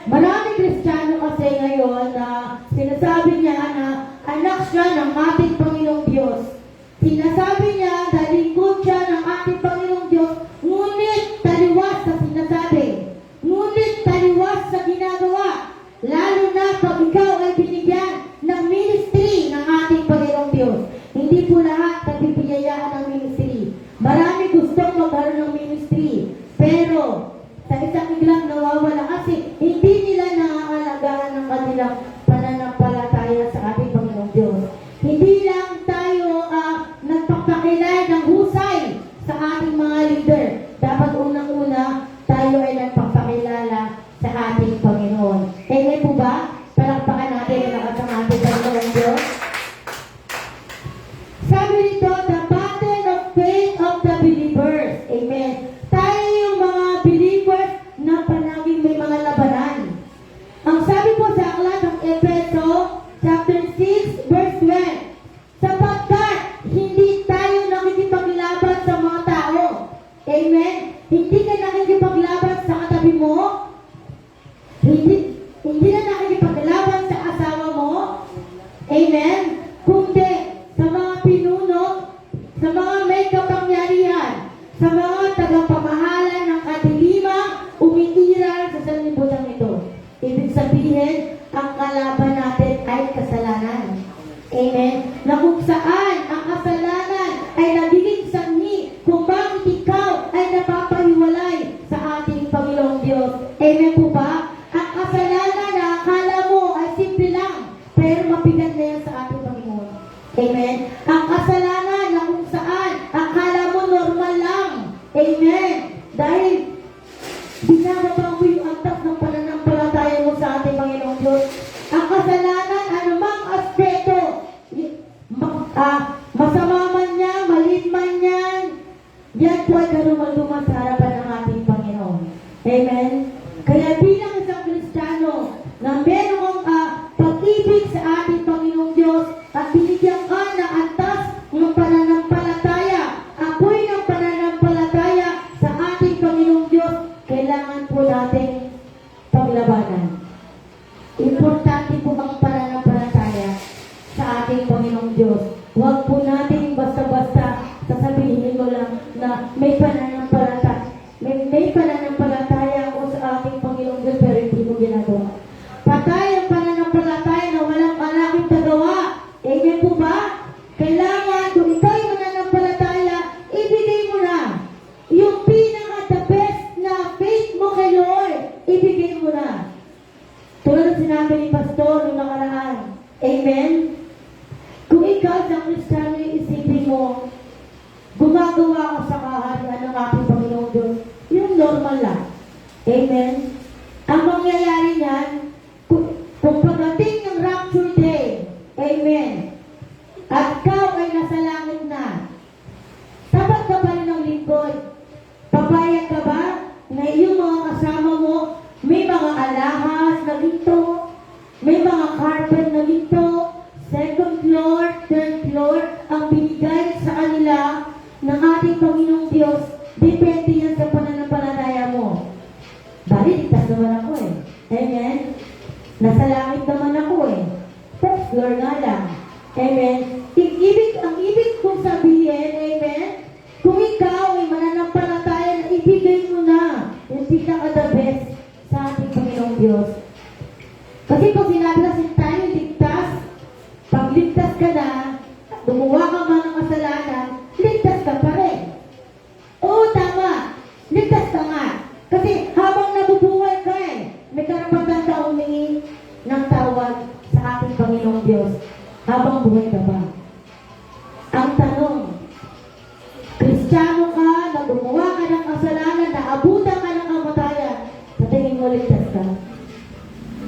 Maraming Kristiyano kasi ngayon na sinasabi niya na anak siya ng ating Panginoong Diyos. Sinasabi niya na lingkod siya ng ating Panginoong Diyos, ngunit taliwas sa sinasabi. Ngunit taliwas sa ginagawa. Lalo na pag ikaw ay binigyan ng ministry ng ating Panginoong Diyos. Hindi po lahat nagbibigayaan ng ministry. Marami gustong magkaroon ng ministry. Pero sa isang biglang nawawala kasi hindi nila naaalagaan ng kanilang pananampalataya sa ating Panginoong Diyos. Hindi lang tayo nagpapakilala ng husay sa ating mga leader. Dapat unang-una tayo ay nagpapakilala sa ating Panginoon. Amen po ba? Palakpakan natin ang ating Panginoong Diyos. Sabi nito, the battle mga may kapangyarihan, sa mga tagapamahalan ng kadiliman, umiiral sa sanlibutan ito. Ibig sabihin, ang kalaban natin ay kasalanan. Amen? Na kung saan ang kasalanan ay nagiging sanhi kung bakit ikaw ay napapahiwalay sa ating Panginoong Diyos. Amen po ba? Ang kasalanan na akala mo ay simple lang, pero mabigat na yan sa ating Panginoon. Amen? Ang kasalanan na kung saan akala mo normal lang. Amen? Dahil binababa mo yung antas ng pananampalataya mo sa ating Panginoong Diyos. Ang kasalanan, anumang aspeto, masama man yan, malit man yan, yan po ay karumal-duman sa harapan ng ating Panginoon. Amen? Kaya bilang isang Kristiyano na meron kang pag-ibig sa ating Panginoong Diyos at binigyan ka ng antas ng pananampalataya, apoy ng pananampalataya sa ating Panginoong Diyos, kailangan po natin paglabanan. Importante po ang pananampalataya sa ating Panginoong Diyos. Huwag po natin basta-basta sasabihin mo lang na may pananampalataya. May pananampalataya ako sa ating Panginoong Diyos pero hindi mo ginagawa. Patay ang pananampalataya na walang malaking tagawa. Amen po ba? Kailangan kung ikaw ay mananampalataya, ibigay mo na. Yung pinaka-the best na faith mo kay Lord, ibigay mo na. Tulad ng sinabi ni Pastor noong nakaraan. Amen? Kung ikaw sa Kristiyano, isipin mo, gumagawa ka sa kaharian ng ating Panginoong Diyos, yung normal lang. Amen? Ang mangyayari niyan, kung pagdating ng rapture day, amen, at ikaw ay nasa langit na, tapat ka pa rin ng lingkod, papayag ka ba na yung mga kasama mo, may mga alahas na ginto, may mga carpet na ginto, second floor, third floor, ang binigay sa kanila ng ating Panginoong Diyos, depende yan sa pananampalataya mo. Bali, ligtas naman ako eh. Amen? Nasa langit naman ako eh. First floor nga lang. Amen? Ang ibig kong sabihin, amen? Kung ikaw ay mananampalataya na ibigay mo na yung pinaka-the best sa ating Panginoong Diyos. Kasi kung sinabi na tayo ligtas, pag ligtas ka na, gumawa ka man ng kasalanan, ligtas ka pa rin. Oo, tama. Ligtas ka nga. Kasi habang nabubuhay ka may karapatan ka humingi ng tawad sa ating Panginoong Diyos. Habang buhay ka ba? Ang tanong, Kristiyano ka, na gumawa ka ng kasalanan, na abutan ka ng kamatayan, sa tingin mo ligtas ka?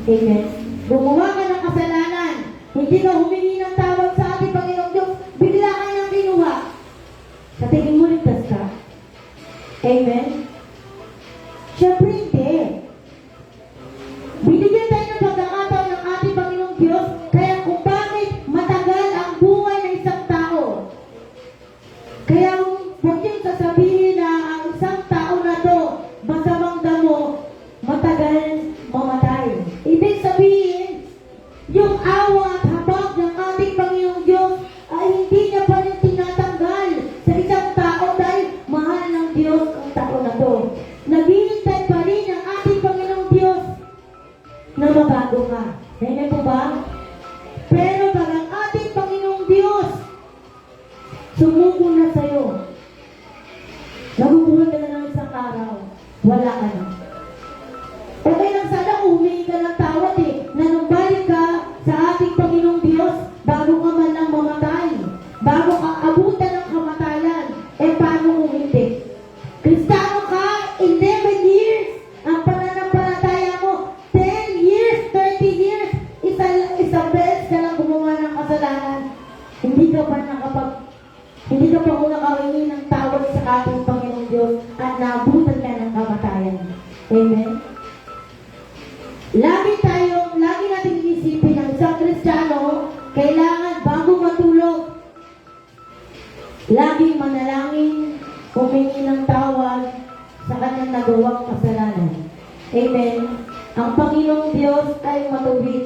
Amen. Gumawa ka ng kasalanan, hindi ka humingi ng tawad sa ating Panginoong Diyos, bigla ka ng kinuha. Sa tingin mo ligtas ka? Amen. Siyempre hindi. Binigyan tayo ng pagkakataon ng ating Panginoong Diyos, kaya kung bakit matagal ang buhay ng isang tao. Kaya huwag yung sasabihin na ang isang tao na to, masamang damo, matagal mamatay. Ibig sabihin, yung awa at habag ng ating Panginoong Diyos ay hindi niya pa rin tinatanggal sa isang tao dahil mahal ng Diyos ang tao na to. Naghihintay pa rin ang ating Panginoong Diyos na mabago ka. Ganyan po ba? Pero pag ang ating Panginoong Diyos sumuko na sa'yo, nabubuhay ka na ng isang araw, wala ka na. Okay lang sana kung humingi ka ng tawad na nung balik ka sa ating Panginoong Diyos, bago ka man lang mamatay, bago ka abutan ng kamatayan, paano kung hindi? Kristiyano ka, 11 years, ang pananampalataya mo, 10 years, 30 years, isang beses ka lang gumawa ng kasalanan, hindi ka pa muna kawingi ng tawad sa ating Panginoong Diyos at naabutan ka ng kamatayan. Amen? Lagi natin isipin ng isang Kristiyano, kailangan bago matulog, laging manalangin, humingi ng tawad sa kanyang nagawang kasalanan. Amen? Ang Panginoong Diyos ay matuwid.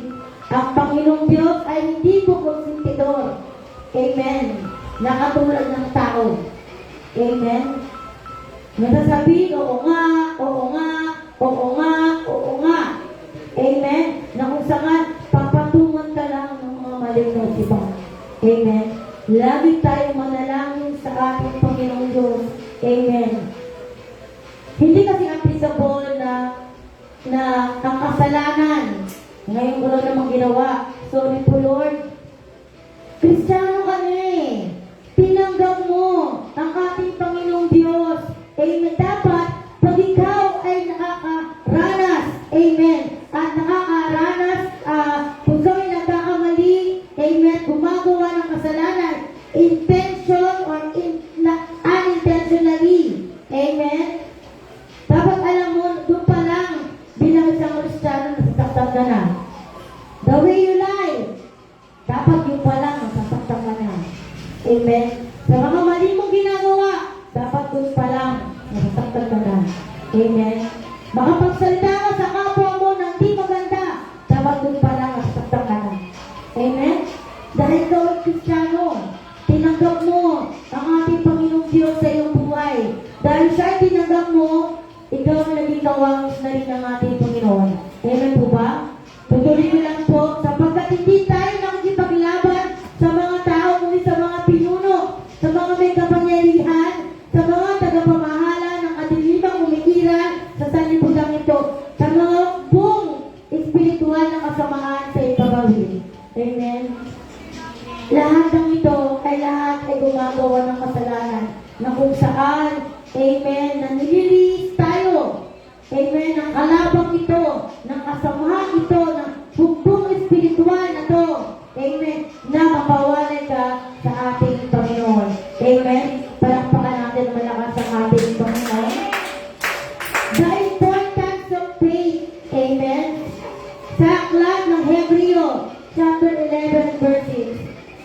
Ang Panginoong Diyos ay hindi po konsentidor. Amen? na katulad ng tao. Amen? Nasasabihin, oo nga, oo nga, oo nga, oo nga. Amen? Na kung saan, papatungan ka lang ng mga malinaw iba. Amen? Lagi tayo manalangin sa ating Panginoong Diyos. Amen? Hindi kasi applicable na ang kasalanan. Ngayon ko lang naman ginawa. Sorry po, Lord. Kristiyano ka na eh. Tinanggap mo ang ating Panginoong Diyos. Amen. Dapat, pag ikaw ay nakakaranas, amen, at nakakaranas, kung ikaw ay nagkakamali, amen, gumagawa ng kasalanan, intention or unintentionally, amen, dapat alam mo, doon pa lang, bilang isang Kristiyano, nasasaktan ka na. The way you lie, dapat yun pa lang, nasasaktan ka na. Amen. Sa mga mali mong ginagawa, dapat doon pa lang, nasasaktan ka na. Amen. Makapagsalita ka sa kapwa mo na hindi maganda, dapat doon pa lang, nasasaktan ka na. Amen. Dahil ikaw ay Kristiyano, tinanggap mo ang ating Panginoong Diyos sa iyong buhay. Dahil siya ay tinanggap mo, ikaw ang naging kawangis na rin ng ating Panginoon. Amen po ba? Tutuloy ko lang po, sapagkat hindi tayo nakikipaglaban sa mga tao, kundi sa mga pinuno, sa mga may kapangyarihan, sa mga tagapamahala ng katilimang umikiran sa sanlibutan ito, sa mga buong espiritual na kasamaan sa ipagawin. Amen. Lahat ng ito ay gumagawa ng kasalanan na kung saan, amen, na nililis tayo. Amen, ang kalabang ito, ng kasamahan ito, ng bugbong espiritual na to. Amen, na mapawalay ka sa ating Panginoon. Amen, palakpakan natin malakas ang ating Panginoon. The importance of faith. Amen. Sa aklat ng Hebreo, chapter 11, verse 6.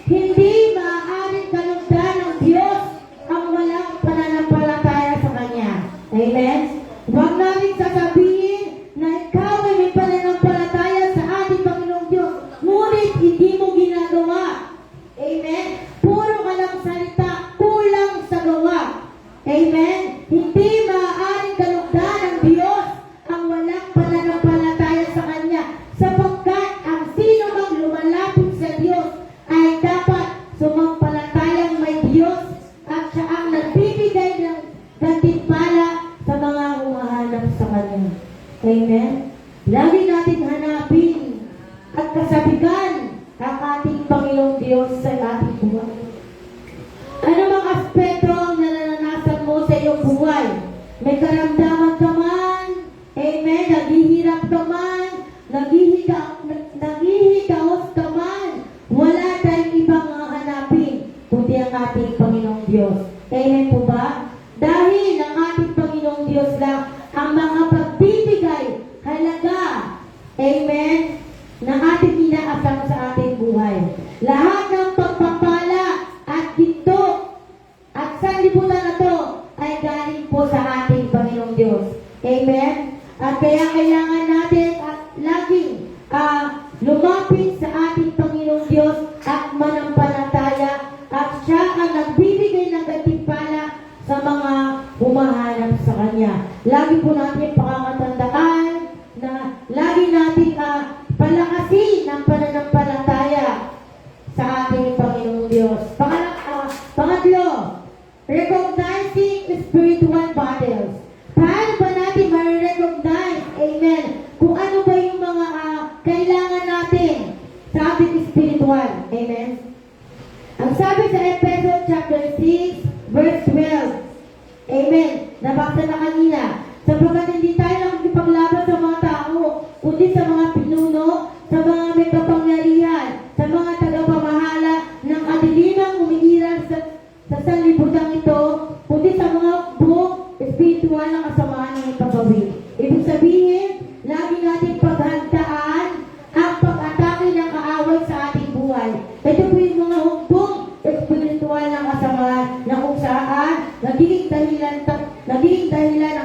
Hindi maaaring kalugdan ng Diyos ang walang pananampalataya sa Kanya. Amen. Huwag natin sasabihin na ikaw ay may pananampalataya sa ating Panginoong Diyos, ngunit hindi mo ginagawa. Amen. Puro ka lang salita, kulang sa gawa. Amen. Hindi maaaring kalugdan ng Diyos ang walang pananampalataya sa Kanya, sapagkat ang sino mang lumalapit sa Diyos ay dapat sumampalatayang may Diyos at siya ang nagbibigay ng gantimpala sa mga humahanap sa Kanya. Amen? Lagi natin hanapin at kasabigan ang ating Panginoong Diyos sa ating buhay. Ano mang aspeto ang naranasan mo sa iyong buhay? May karamdaman ka man, amen, naghihirap ka man, naghihigaos ka man, wala tayong ibang hanapin kundi ang ating Panginoong Diyos. Amen po ba? Dahil ang ating Panginoong Diyos lang ang mga pagbibigay halaga, amen, na ating inaasam sa ating buhay. Lahat ng pagpapala at ginto at sanlibutan na to ay galing po sa ating Panginoong Diyos. Amen? At kaya kailangan natin at laging lumapit sa ating Panginoong Diyos at manampalataya at siya ang nagbibigay ng gantimpala sa mga humahanap sa Kanya. Lagi po natin pakakatandaan na lagi natin palakasin ang pananampalataya sa ating Panginoong Diyos. Pangatlo, recognizing spiritual battles. Paano ba natin ma-recognize, amen, kung ano ba yung mga kailangan natin sa ating spiritual, amen? Ang sabi sa Ephesians chapter 6, verse 12, amen, nabasa na kanina, sapagkat hindi tayo nakikipaglaban sa mga tao, kundi sa mga pinuno, sa mga may kapangyarihan, sa mga tagapamahala ng kadilimang umiiral sa sanlibutan ito, kundi sa mga buong espiritual na kasamaan ng ipagawin. Ibig sabihin, lagi natin paghandaan ang pag-atake ng kaaway sa ating buhay. Ito po yung mga humbong espiritual na kasamaan na kung saan nagiging dahilan ng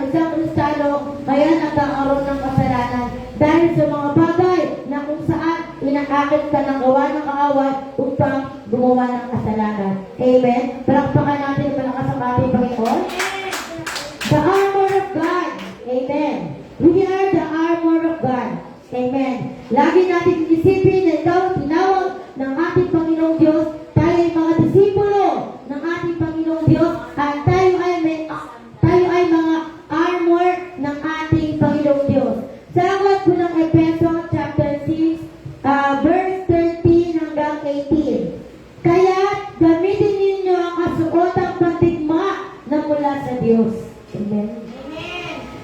isang Kristiyano kaya nagkakaroon ng kasalanan dahil sa mga bagay na kung saan inakakit ka ng gawa ng kaaway upang gumawa ng kasalanan. Amen? Palakpakan natin ang malakas ang ating Panginoon. The armor of God. Amen. We are the armor of God. Amen. Lagi natin isipin na ikaw ang tinawag ng ating Panginoong Diyos. Tayo ay mga disipulo ng ating Panginoong Diyos at tayo ay mga armor ng ating Panginoong Diyos. Sa aklat po ng Efeso chapter 6, verse 13 hanggang 18. Kaya gamitin ninyo ang kasuotang pandigma na mula sa Diyos. Amen.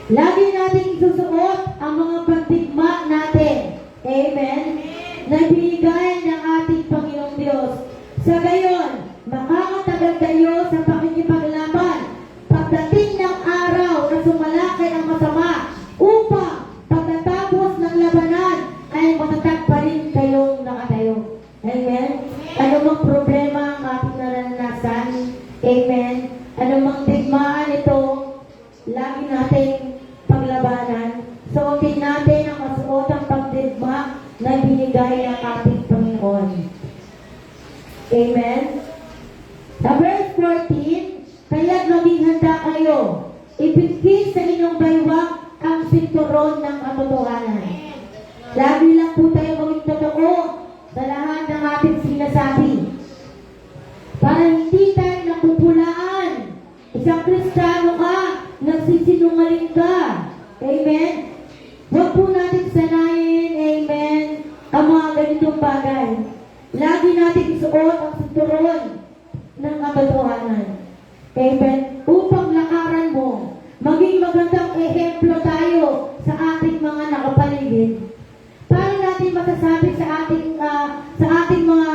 Lagi natin isusuot ang mga pandigma natin. Amen. Na binigay ng ating Panginoong Diyos. Sa gayon, makakatagal kayo sa pakikipaglaban pagdating ng araw na sumalakay ang masama upang pagkatapos ng labanan ay matatag pa rin kayong nakatayo. Amen. Ano mang problema ang ating naranasan? Amen. Ano mang digmaan ito, lagi nating paglabanan. Suotin natin ang kasuotang pagdigma na binigay ng ating Panginoon. Amen. Sa verse 14, kaya't maging handa kayo. Ipigkit sa inyong baywang ang sinturon ng katotohanan. Lagi lang po tayo maging totoo sa lahat ng ating sinasabi. Para hindi tayo napupulaan. Isang Kristiyano ka, nagsisinungaling ka. Amen? Huwag po natin sanayin, amen, ang mga ganitong bagay. Lagi natin isuot ang sinturon ng katotohanan. Amen? Upang lakaran mo, maging magandang ehemplo tayo sa ating mga nakapaligid. Paano natin masasabi sa ating mga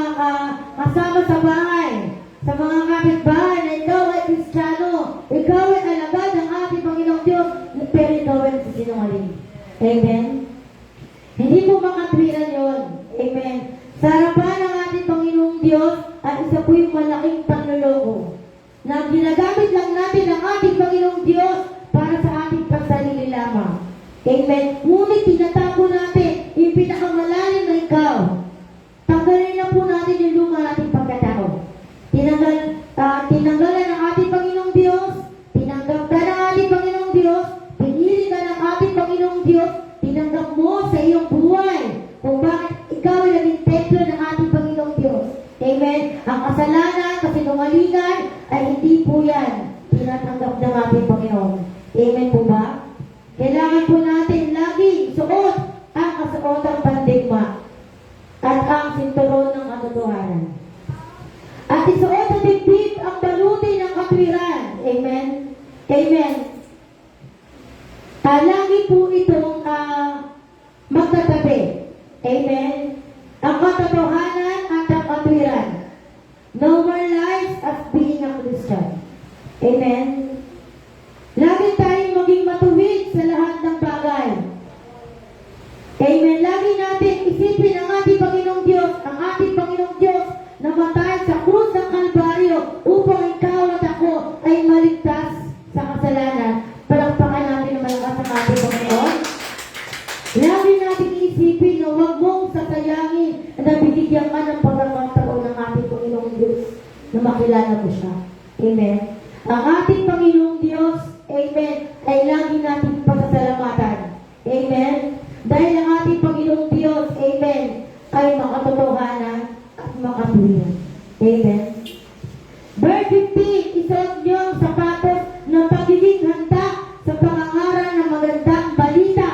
kasama sa bahay, sa mga kapitbahay na ikaw ay Kristiyano, ikaw ay alagad ng ating Panginoong Diyos, pero ikaw ay sinungaling. Amen? Hindi mo makatwiran yun. Amen? Sa harapan ng ating Panginoong Diyos, at isa po yung malaking panloloko na ginagamit lang natin ang ating Panginoong Diyos para sa ating pagsarili lamang. Amen? Ngunit tinatago natin yung pinakamalalim na ikaw. Tanggalin na po natin yung luma nating pagkatao. Tinanggalan ng ating Panginoong Diyos, tinanggap ka ng ating Panginoong Diyos, pinili ka ng ating Panginoong Diyos, tinanggap mo sa iyong buhay kung bakit ikaw ay naging templo ng ating Panginoong Diyos. Amen? Ang kasalanan, kasinungalingan, ay hindi po yan tinatanggap ng ating Panginoon. Amen po ba? Kailangan po natin lagi suot ang kasuotang pandigma at ang sinturon ng katotohanan. At isuot sa dibdib ang baluti ng katwiran. Amen? Amen. Lagi po itong magtatabi. Amen? Ang katotohanan at ang katwiran. No more lies as being a Christian. Amen? Lagi tayong maging matuwid sa lahat ng bagay. Amen. Lagi natin isipin ang ating Panginoong Diyos, ang ating Panginoong Diyos na matay sa krus ng Kalbaryo upang ikaw at ako ay maligtas sa kasalanan. Palakpakan natin ang malakas ang ating Panginoon. Lagi natin isipin na huwag mong sasayangin na binigyan ka ng pagkakataon ng ating Panginoong Diyos na makilala mo siya. Amen. Ang ating Panginoong Diyos, amen, ay lagi natin pagsasalamatan. Amen. Dahil ang ating Panginoong Diyos, amen, ay makatotohanan at makatuwiran. Amen. Verse 15, isuot niyo ang sapatos ng pagiging handa sa pangangaral ng magandang balita.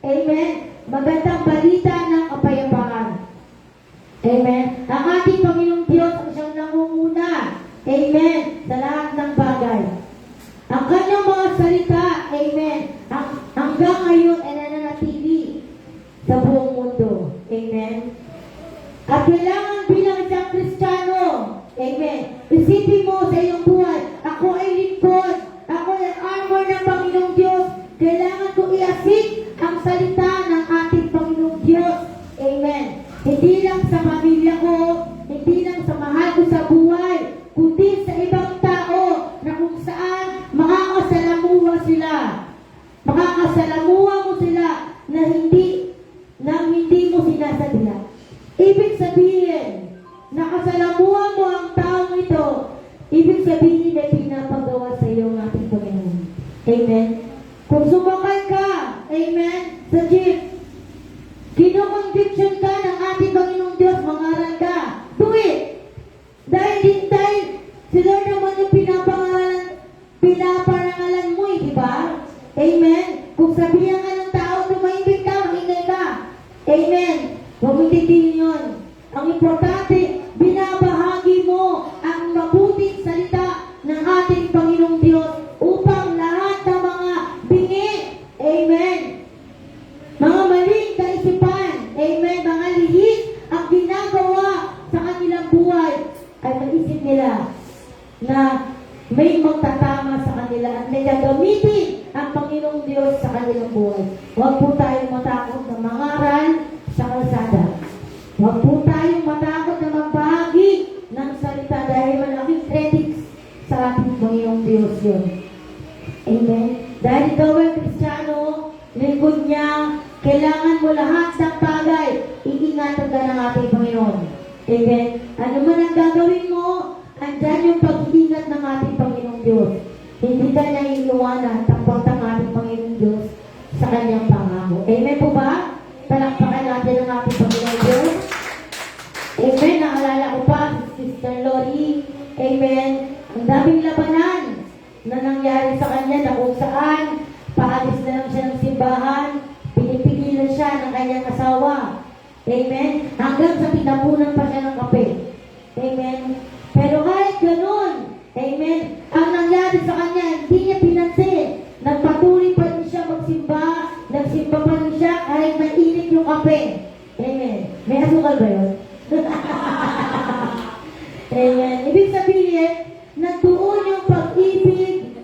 Amen. Magandang balita ng kapayapaan. Amen. Ang ating Panginoong Diyos ang siyang nangunguna. Amen. Sa lahat ng bagay. Ang kanyang mga salita, amen, hanggang ngayon ay nananatili sa buong mundo. Amen. At kailangan bilang isang Kristiyano, Amen. Kung sumakay ka, amen, sa jeep, kinoconviction ka ng ating Panginoong Diyos, mangaral ka. Do it! Dahil si Lord naman yung pinaparangalan mo, di ba? Amen. Kung sabihan ka ng tao, tumahimik ka, maingay ka. Amen. Huwag mo titigin yun. Ang importante, binabahagi mo ang mabuting salita ng ating Panginoong Diyos upang lahat ng mga bingi, amen, mga maling kaisipan, amen, mga lihis ang ginagawa sa kanilang buhay ay maisip nila na may magtatama sa kanila at may gagamitin ang Panginoong Diyos sa kanilang buhay. Huwag po tayong matakot na mangaral sa kalsada. Huwag po tayong matakot na magbahagi ng salita dahil malaking credits sa ating Panginoong Diyos yun. Amen. Dahil ikaw ay Kristiyano, lingkod niya, kailangan mo lahat ng bagay, iingatan ka ng ating Panginoon. Amen. Ano man ang gagawin mo, andyan yung pag-iingat ng ating Panginoong Diyos. Hindi ka niya iniwanan, tapos ang ating Panginoong Diyos sa kanyang pangako. Amen po ba? Palakpakan natin ang ating Panginoong Diyos. Amen. Naalala ko pa, Sister Lori. Amen. Ang daming labanan na nangyari sa kanya na kung saan paalis na lang siya ng simbahan, pinipigilan siya ng kanyang asawa. Amen. Hanggang sa tinapunan pa siya ng kape. Amen. Pero kahit ganun, amen, ang nangyari sa kanya, hindi niya pinansin. Nagpatuloy pa rin siya magsimba, nagsimba pa rin siya kahit mainit yung kape. Amen. May asukal ba yun? Amen. Ibig sabihin, nandoon yung pag-ibig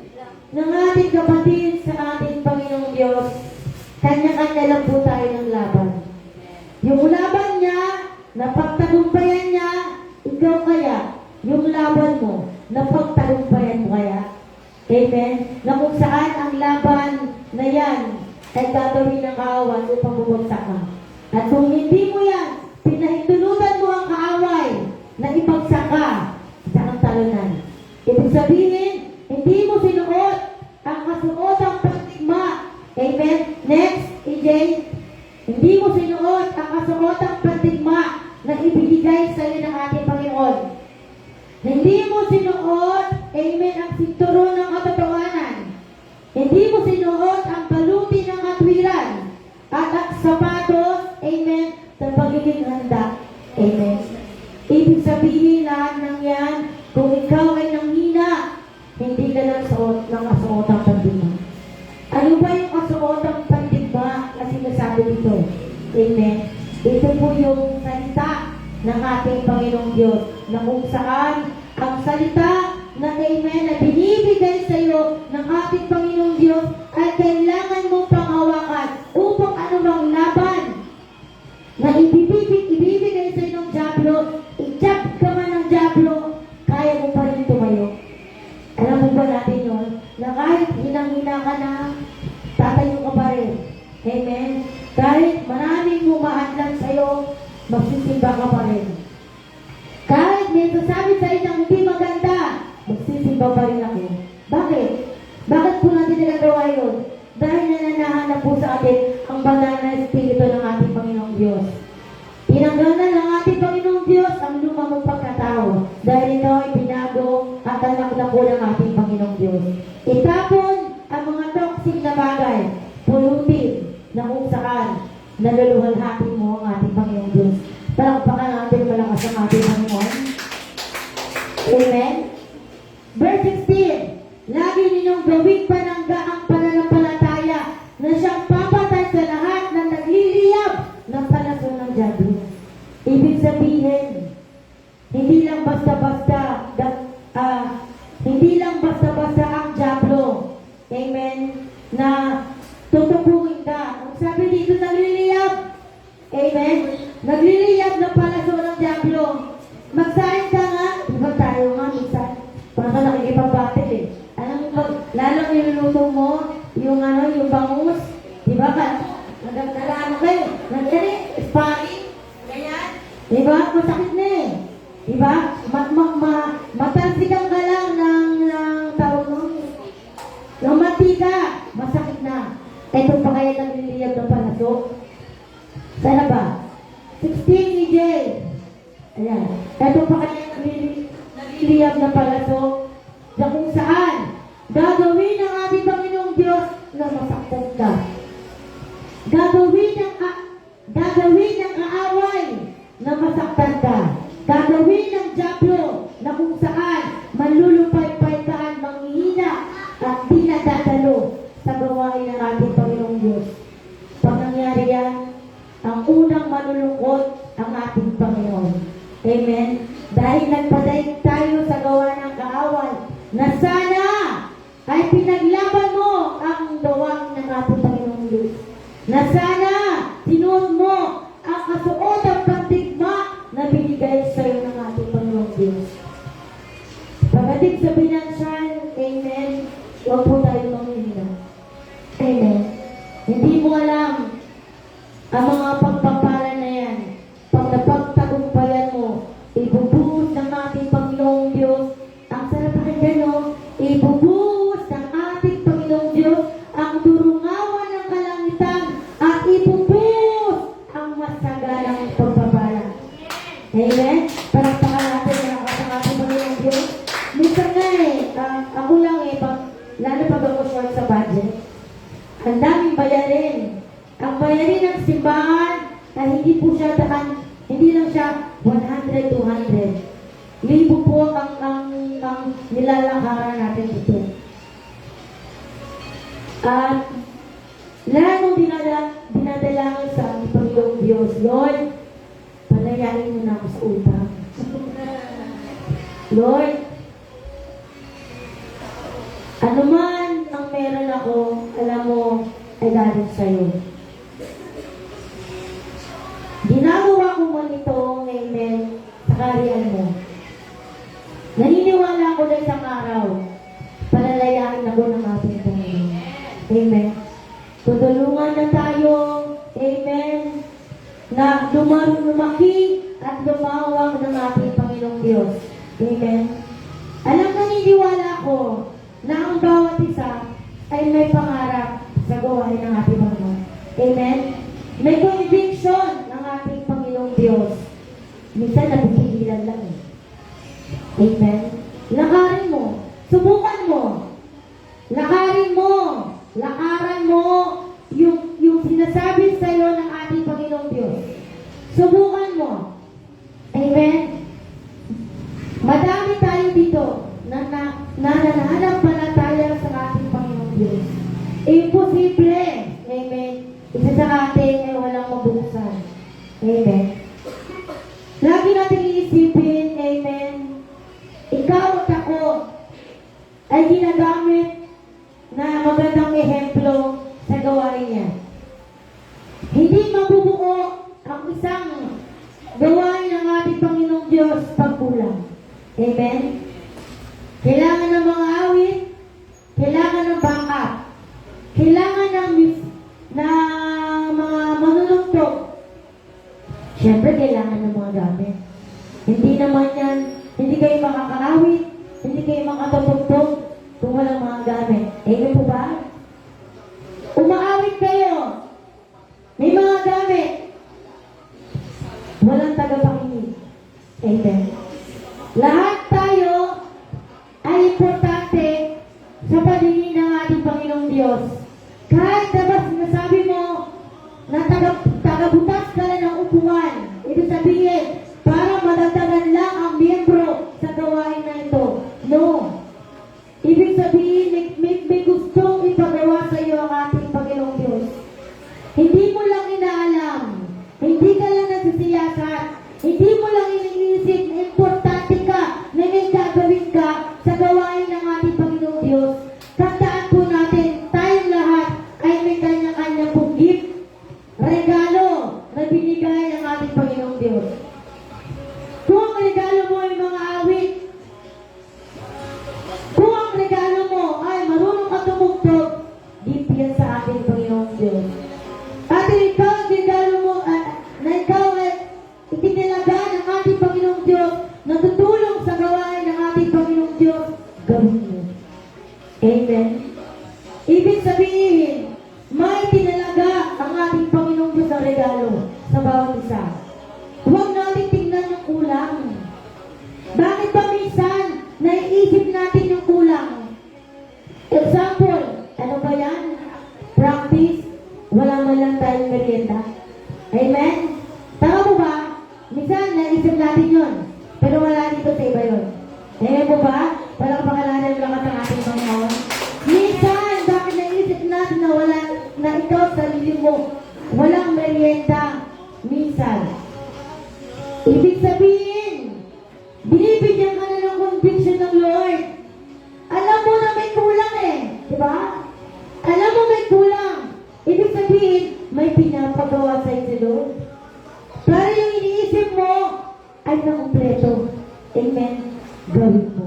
ng ating kapatid sa ating Panginoong Diyos. Kanya-kanya lang po tayo ng laban. Yung laban niya, napagtagumpayan niya, ikaw kaya, yung laban mo, napagtagumpayan mo kaya. Amen. Na kung saan ang laban na yan ay gagawin ng kaawan upang bumagsak ka. At kung hindi mo yan, pinahintulutan mo ang kaaway na ipagsak ka sa ang talunan. Ibig sabihin, hindi mo sinuot ang kasuotang pantigma. Amen. Next, EJ. Hindi mo sinuot ang kasuotang pantigma na ibigay sa iyo ng ating Panginoon. Hindi mo sinuot, amen, ang sinturon ng katotohanan. Hindi mo sinuot ang baluti ng katwiran at ang sapatos, amen, sa pagiging handa. Amen. Ibig sabihin lahat ng yan, kung ikaw ay nanghina, hindi ka lang suot ng kasuotang pandigma. Ano ba yung kasuotang pandigma na sinasabi dito? Amen. Ito po yung salita ng ating Panginoong Diyos na kung saan ang salita na amen na binibigay sa iyo ng ating Panginoong Diyos ay kailangan mong panghawakan upang anumang laban na ibibigay sa iyo ng Diablo, i-jab ka man ng Diablo, kaya mo pa rin tumayo. Alam mo ba natin yun? Na kahit hinang-hina ka na, tatayo ka pa rin. Amen? Kahit maraming humahadlang sa iyo, magsisimba ka pa rin. Kahit may sasabi sa inyo hindi maganda, magsisimba pa rin ako. Bakit? Bakit po natin nagagawa yun? Dahil nananahanap po sa atin ang banal na Espiritu ng ating Panginoong Diyos. Tinanggalan ng ating Panginoong Diyos ang lumang pagkatao dahil ito ay binago at anak na po ng ating Panginoong Diyos. Itapon ang mga toxic na bagay, polluting na kung saan naluluhalhati mo ang ating Panginoong Diyos. Palakpakan natin malakas ang ating Panginoon. Amen. Verse 16, lagi ninyong gawing panangga ang pananampalataya na siyang papatay sa lahat na nagliliyab ng palaso ng Diablo. Ibig sabihin, hindi lang basta-basta ang Diablo. Amen. Na tutubuhin ka. Ang sabi dito, nagliliyab. Amen. Nagliliyab ng palaso ng Diablo. Magsahin ka nga. Diba tayo nga, minsan, parang ka nakikipagbatil eh. Alam mo, lalong niluluto mo, yung bangus. Diba ka? Nagagano kayo. Nangyari, sparring. Ganyan. Diba? Masakit na eh. Diba? Matalsikan ka lang ng tawag mo. Ng mantika. Ito pa kaya nagliliyab ng palasok? Sana ba? 16 EJ. Ayan. Ito pa kaya nagliliyab ng palasok na kung saan gagawin ng ating Panginoong Diyos na masaktan ka. Gagawin ng aaway na masaktan ka. Gagawin ng diablo na kung saan manlulupay-pay ka at manghihina at di nadadalo sa gawain ng ating Panginoong Diyos. Pag nangyari yan, ang unang manulungkot ang ating Panginoon. Amen? Dahil nagpadaig tayo sa gawa ng kaaway na sana ay pinaglaban mo ang gawain ng ating Panginoong Diyos. Na sana sinuot mo ang kasuot ang pandigma na binigay sa iyo ng ating Panginoong Diyos. Pagdating sa pinansyal, amen, huwag po tayo manghihina. Amen. Hindi mo alam ang mga pagpapala na yan. Pag napagtagumpayan mo, ibubuhos ng ating Panginoong Diyos. Ang sarap pakinggan, no? Ibubuhos ng ating Panginoong Diyos ang durungawan ng kalangitan at ibubuhos ang masagalang pagpapala. Amen? Palakpakan natin ang ating Panginoong Diyos. Minsan nga ako lang lalo pag ako short sa budget, ang daming bayarin. Ang bayarin ng simbahan na hindi po siya hindi lang siya 100, 200. Libo po ang nilalakaran natin dito. At lahat ng dinadalangin sa ating Panginoong Diyos, Lord, palayain mo na ako sa utang. Lord, ano man ang meron ako, alam mo, ay galing sa'yo. Ginagawa ko man ito, amen, sa kariyan mo. Naniniwala ko na isang araw, palalayain ako ng ating Panginoon. Amen. Tutulungan na tayo, amen, na lumaki at lumawak ng ating Panginoong Diyos. Amen. Alam, naniniwala ko na ang bawat isa ay may pangarap sa gawain ng ating Panginoon. Amen. May conviction ng ating Panginoong Diyos. Minsan napipigilan lang eh. Amen. Lakarin mo. Subukan mo. Lakarin mo. Lakaran mo yung sinasabi sa iyo ng ating Panginoong Diyos. Subukan mo. Amen. Madami tayo dito na nananahanap palataya sa ating Panginoong Diyos. Imposible. Amen. Isa sa atin ay walang mabuksan. Amen. Lagi natin iisipin, amen, ikaw at ako ay ginagamit na magandang ehemplo sa gawain niya. Hindi mabubuo ang isang gawain ng ating Panginoong Diyos pag kulang. Amen? Kailangan ng mga awit, kailangan ng backup, kailangan ng mga manunugtog. Siyempre, kailangan ng mga gamit. Hindi naman yan, hindi kayo makakaawit, hindi kayo makatutugtog kung walang mga gamit. Amen po ba? Umaawit kayo, may mga gamit, walang tagapakinig. Amen. Lahat tayo ay importante sa paningin ng ating Panginoong Diyos. Kahit diba sinasabi mo na tagabutas ka na ng upuan, ito sabihin, para madagdagan lang ang miyembro sa gawain na ito. No. Ibig sabihin, may gustong ipagawa sa iyo ang ating Panginoong Diyos. Hindi mo lang inaalam, hindi ka lang nasisiyasat, hindi mo lang iniisip na importante ka na may gagawin ka sa gawain ng ating Panginoong Diyos. Tandaan po natin, tayong lahat ay may kanya-kanya pong gift, regalo na binigay ng ating Panginoong Diyos. Kung ang regalo mo ay mga awit, kung ang regalo mo ay marunong ka tumugtog, gift yan sa ating Panginoong Diyos. At ikaw, ang regalo mo, na ikaw ay itinilaga ng ating Panginoong Diyos, na tutulong sa gawain ng ating Panginoong Diyos, gawin mo. Amen. Ibig sabihin, may tinalaga ang ating Panginoong Diyos na regalo sa bawat isa. Huwag natin tingnan yung kulang. Bakit ba minsan naiisip natin yung kulang? Example, ano ba yan? Practice, wala man lang tayong merienda. Amen? Tama mo ba? Minsan naisip natin yun, pero wala dito sa iba yun. Amen po ba? Walang pakalanan yung lakas ng ating Panginoon. Minsan, bakit naisip natin na wala, na ikaw sarili mo, walang merienda? Minsan. Ibig sabihin, binibigyan ka na ng conviction ng Lord. Alam mo na may kulang eh. Diba? Alam mo may kulang. Ibig sabihin, may pinapagawa sa si Lord. Pero yung iniisip mo, ay nakumpleto. Amen? Gawin mo.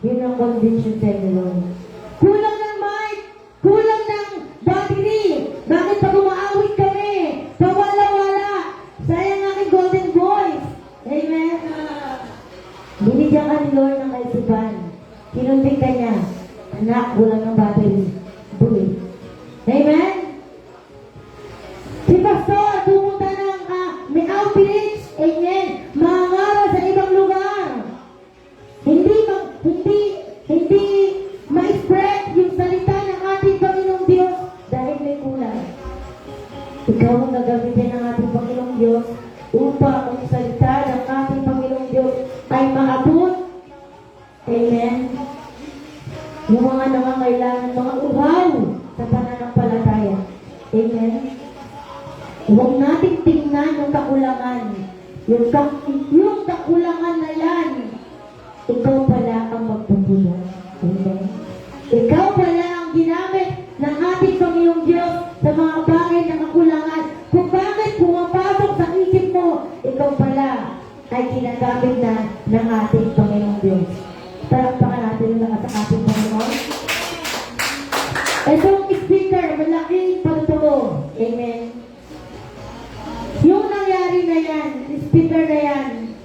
Yun ang conviction sa ni Lord. Kulang ng mic. Kulang ng battery. Bakit pag umaawit kami? Pawala-wala. Sayang aking golden voice. Amen? Binigyan ka ni Lord ng kaisipan. Kinunting ka niya. Anak, kulang ng battery. Do it. Amen? Si Pastor, pumunta ng may outreach. Amen? Mangara sa ibang lugar. Hindi ma-spread yung salita ng ating Panginoong Diyos dahil may kulang. Ikaw ang gagamitin ng ating Panginoong Diyos upang ang salita ng ating Panginoong Diyos ay maabot. Amen? Yung mga nangangailangan, mga uhaw sa pananampalataya. Amen? Huwag nating tingnan yung kakulangan. Yung kakulangan na yan, ikaw pala ang magpupulong. Amen? Ikaw pala ang ginamit ng ating Panginoong Diyos sa mga bagay na kakulangan. Kung bakit pumapasok sa isip mo, ikaw pala ay ginagamit na ng ating Panginoong Diyos. Palakpakan natin yung lakas sa ating Panginoon. Itong speaker, malaking pagtuo. Amen. Yung nangyari na yan, speaker na yan,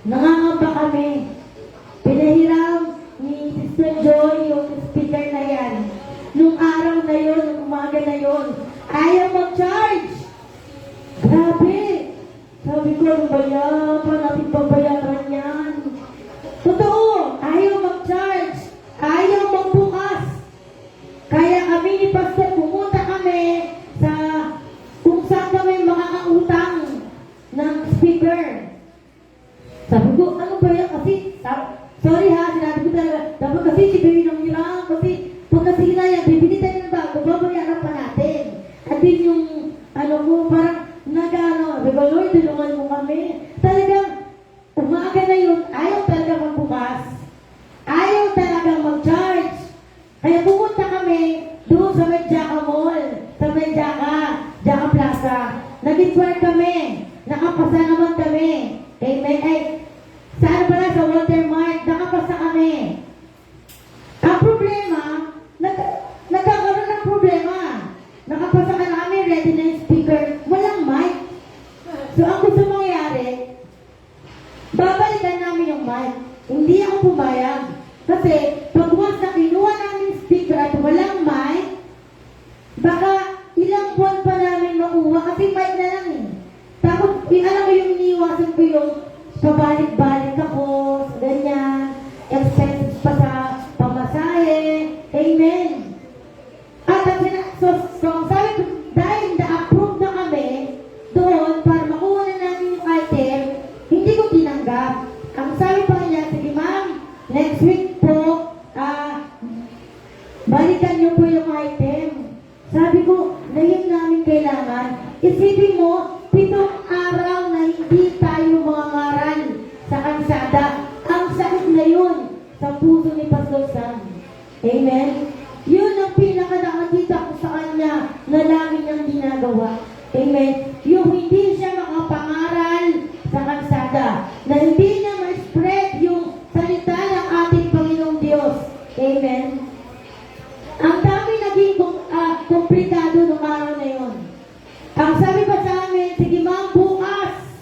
nangangamba kami. Pinahiram ni Sister Joy yung speaker na yan. Nung araw na yun, nung umaga na yun, ayaw mag-charge. Grabe. Sabi ko, ano ba yan? Paano natin pabayaran yan? Totoo, ayaw mag-charge. Ayaw magbukas. Kaya kami ni Pastor, pumunta kami sa kung saan kami makakautang ng speaker. Sabi ko, ano ba yan? Kasi, sorry ha, sinabi ko talaga, dapat kasi sibiri ng hirang, kasi pag kasi na yan, bibili tayo ng bago, babayaran pa natin. At din yung, ano mo, parang nag-ano, diba, Lord, tulungan mo kami. Talagang, umaga na yun, ayaw talaga magbukas. Ayaw talaga mag-charge. Kaya pumunta kami doon sa may Jaka Mall, sa may Jaka Plaza. Nag-inquire kami. Nakapasa naman kami. Amen. Ay, saan pala sa Watermark, nakapasa kami. Ang problema, nagkakaroon ng problema. Nakapasa ka namin, ready na yung speaker. Walang mic. So, ang gusto mangyari, babalikan namin yung mic. Hindi ako pumayag. Kasi, pag once na kinuha namin yung speaker at walang mic, baka ilang buwan pa namin makuha kasi mic na lang eh. Tapos, alam mo yung iniwasan ko yung pabalik-balik ako, ganyan, expenses pa sa pamasahe. Amen. At so sabi ko, dahil na-approve na kami doon para makuha na namin yung item, hindi ko tinanggap. Ang sabi pa niya, sige ma'am, next week po, balikan niyo po yung item. Sabi ko, na yun namin kailangan. Isipin mo, 7 araw na hindi tayo mangangaral sa kansada. Ang sakit na yun sa puso ni Pastor Sam. Amen? Yun ang pinaka-nakakita ko sa kanya na lagi niyang ginagawa. Amen? Yung hindi siya makapangaral sa kansada. Na hindi niya ma-spread yung salita ng ating Panginoong Diyos. Amen? Ang dami naging komplikado nung araw na yun. Ang sabi pa sa amin, sige ma'am, bukas,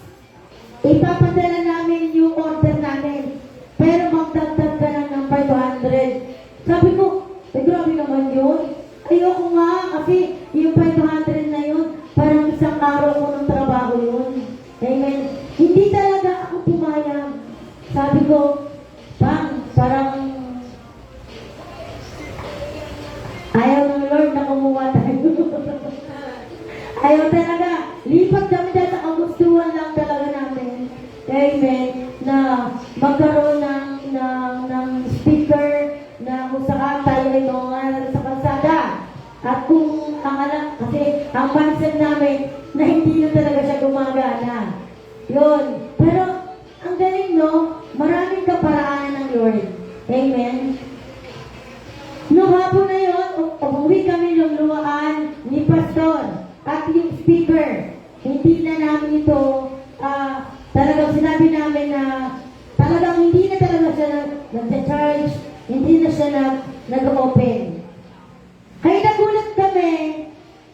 ipapadala namin yung order namin. Pero magdagdag ka lang ng 500. Sabi ko, grabe naman yun. Ayoko nga, kasi yung 500 na yun, parang isang araw ko ng trabaho yun. Amen. Hindi talaga ako pumayag. Sabi ko, Pang, parang ayaw ng Lord na kumuha tayo. Ayaw talaga. Lipat kami dahil sa kagustuhan lang talaga namin. Amen. Na magkaroon ng speaker na kung saan tayo ay mga sa kalsada. At kung ang alam, kasi ang mindset namin na hindi na talaga siya gumagana. Yun. Pero ang galing, no? Maraming kaparaanan ng Lord. Amen. Noong hapon na yun, umuwi kami ng luwaan ni Pastor at yung speaker. Hindi na namin ito, talagang sinabi namin na talagang hindi na talaga siya nag-charge, hindi na siya nag-open. Kaya nagulat kami,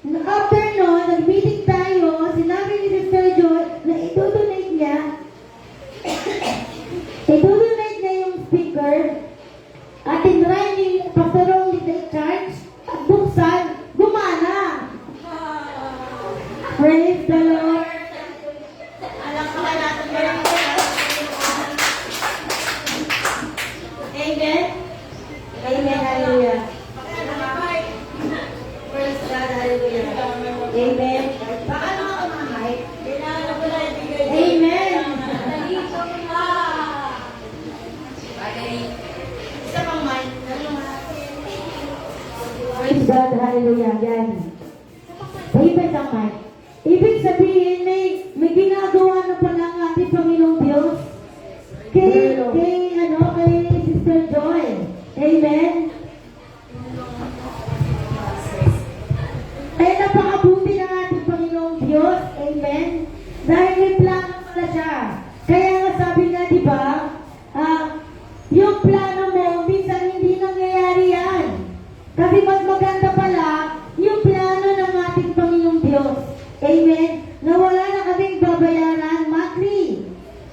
na after nun, nag-meeting tayo, sinabi ni Sister Joy na i-donate niya yung speaker at tinry ni Pastor Ron ni charge at buksan, gumana. Praise the Lord. Alam ko na natin meron ko. Amen. Amen, hallelujah. Praise God, hallelujah. Amen. Paano ako mamay? Kailangan ko na ibigay. Amen. Nalito ko na. Isa pang mic. Praise God, hallelujah. Yan. David ang mic. Ibig sabihin, may ginagawa na pala ang ating Panginoong Diyos. Kay Sister Joy. Amen. Ay, napakabuti ng ating Panginoong Diyos. Amen. Dahil may plano pala siya. Kaya nga sabi nga, di ba, yung plano mo, minsan hindi nangyayari yan. Kasi mas maganda pala yung plano ng ating Panginoong Diyos. Amen. Na wala na kaming babayaran monthly.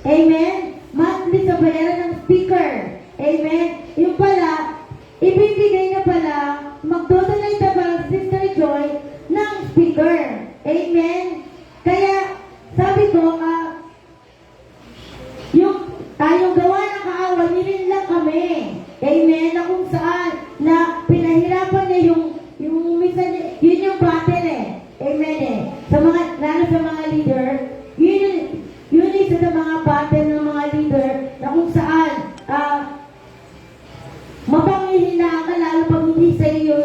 Amen. Monthly sa bayaran ng speaker. Amen. Yung pala, ibibigay na pala, magdodonate na pala si Sister Joy ng speaker. Amen. Kaya, sabi ko, yung gawa ng kaawa, nilin lang kami. Amen. Na kung saan, na pinahirapan niya yung minsan, yun yung battle eh. Amen eh. Sa mga, lalo sa mga leader, yun isa sa mga battle ng mga leader na kung saan, mapangihina ka lalo pag hindi sa inyo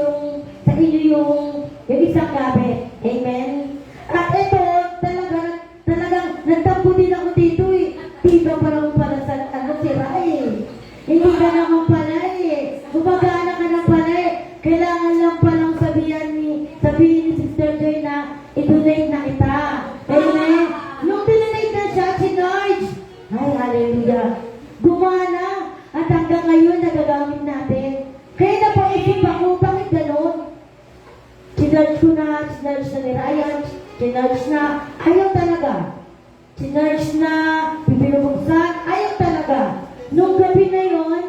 yung isang gabi. Amen. At ito, talagang nagtampo din ako dito eh. Tiba pa naman pala sa sira eh. Hindi ka naman pala eh. Gumagana ka na pala eh. Kailangan lang palang sabihin ni Sister Joy na i-donate na kita. Amen. Nung dinonate na siya, sinarge. Ay, hallelujah. Gumana. At hanggang ngayon, nagagamit natin. Kaya napaisip ako, bakit ganun? Sinarge ko na, sinarge na ni Ryan, sinarge na, ayaw talaga. Sinarge na, bibinubuksan, ayaw talaga. Nung gabi na yun,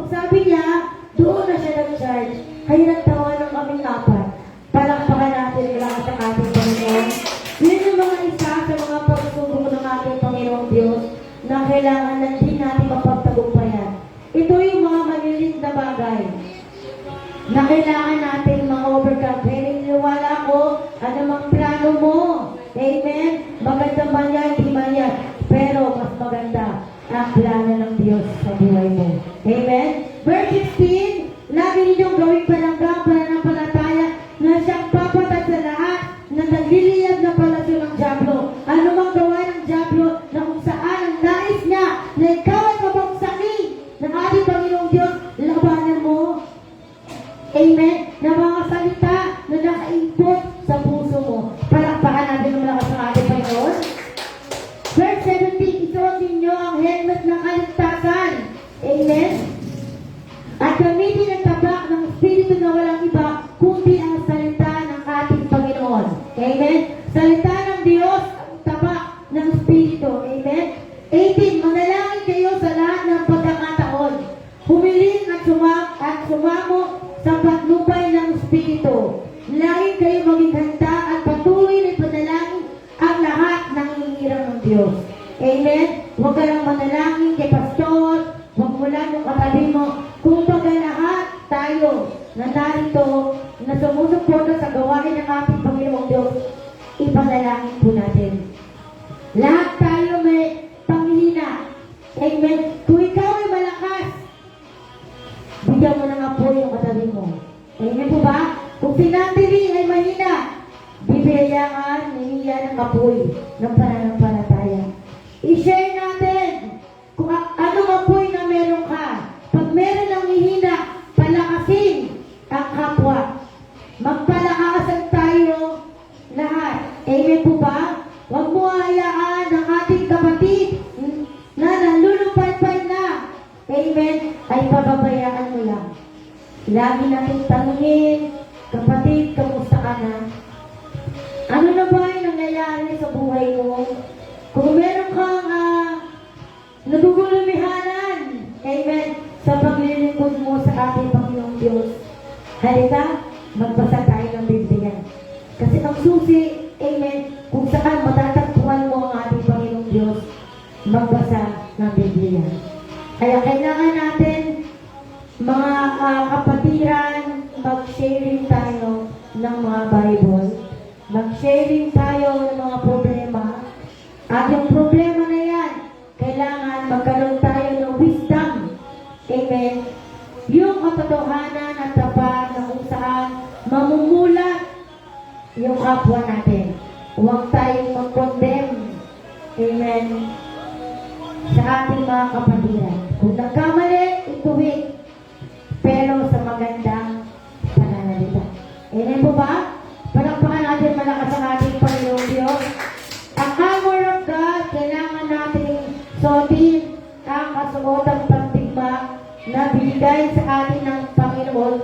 sabi niya, doon na siya nag-charge. Kaya nagtawanan kaming apat. Palakpakan natin lang sa ating Panginoon. Yun yung mga isa sa mga pagsubok ng ating Panginoong Diyos na kailangan na din natin mapagtagumpayan. Ito yung mga maliliit na bagay na kailangan natin ma-overcome. Kaya niniwala ko, anumang plano mo. Amen? Maganda man yan, di man yan. Pero mas maganda ang plano ng Diyos sa buhay mo. Amen? Verse 16, lagi ninyong gawing palanggang pananampalataya na siyang papatag sa lahat na nagliliyab na palasyo ng Diablo. Ano mang gawa ng Diablo na kung saan ang nais niya na ikaw ay mabagsaki ng ating Panginoong Diyos, labanan mo. Amen? Na mga salita na nakainput sa puso mo. Palakpakan natin ng malakas ng ating Panginoon. Verse 17, isuot ninyo ang helmet ng kaligtasan. Amen? At gamitin ang tabak ng Espiritu na walang iba, kundi ang salita ng ating Panginoon. Amen? Salita ng Diyos, ang tabak ng Espiritu. Amen? 18, manalangin kayo sa lahat ng pagkakataon. Humiling at sumamo sa patnubay tayo na narito, na sumusuporta sa gawain ng ating Panginoong Diyos, ipanalangin po natin. Lahat tayo may panghihina. Amen. Kung ikaw ay malakas, bigyan mo ng apoy yung katabi mo. Amen po ba? Kung sinatiri ay mahina, bibigyan niya ng apoy ng pananampalataya. I-share natin kung anong apoy na meron ka. Pag meron ng hihina, palakasin ang kapwa. Magpalakasan tayo lahat. Amen po ba? Huwag mo hayaan ang ating kapatid na nalulupay-pay na. Amen. Ay pababayaan mo lang. Lagi natin tanungin, kapatid, kamusta ka na? Ano na ba yung nangyayari sa buhay mo? Kung meron kang nagugulumihanan, amen, sa paglilingkod mo sa ating Panginoong Diyos, halika, magbasa tayo ng Biblia. Kasi ang susi, amen, kung saan matatagpuan mo ang ating Panginoong Diyos, magbasa ng Biblia. Kaya kailangan natin, mga kapatiran, mag-sharing tayo ng mga Bible. Mag-sharing tayo ng mga problema. At yung problema na yan, kailangan magkaroon tayo ng wisdom. Amen. Yung katotohanan at tapat na kung saan mamumulat yung kapwa natin. Huwag tayong mag-condemn. Amen. Sa ating mga kapatiran. Kung nagkamali, ituwid. Pero sa magandang pananalita. Amen po ba? Palakpakan natin malakas ang ating Panginoong Diyos. Ang armor of God, kailangan natin suotin ang kasuotang pagtigma na binigay sa atin ng Panginoon.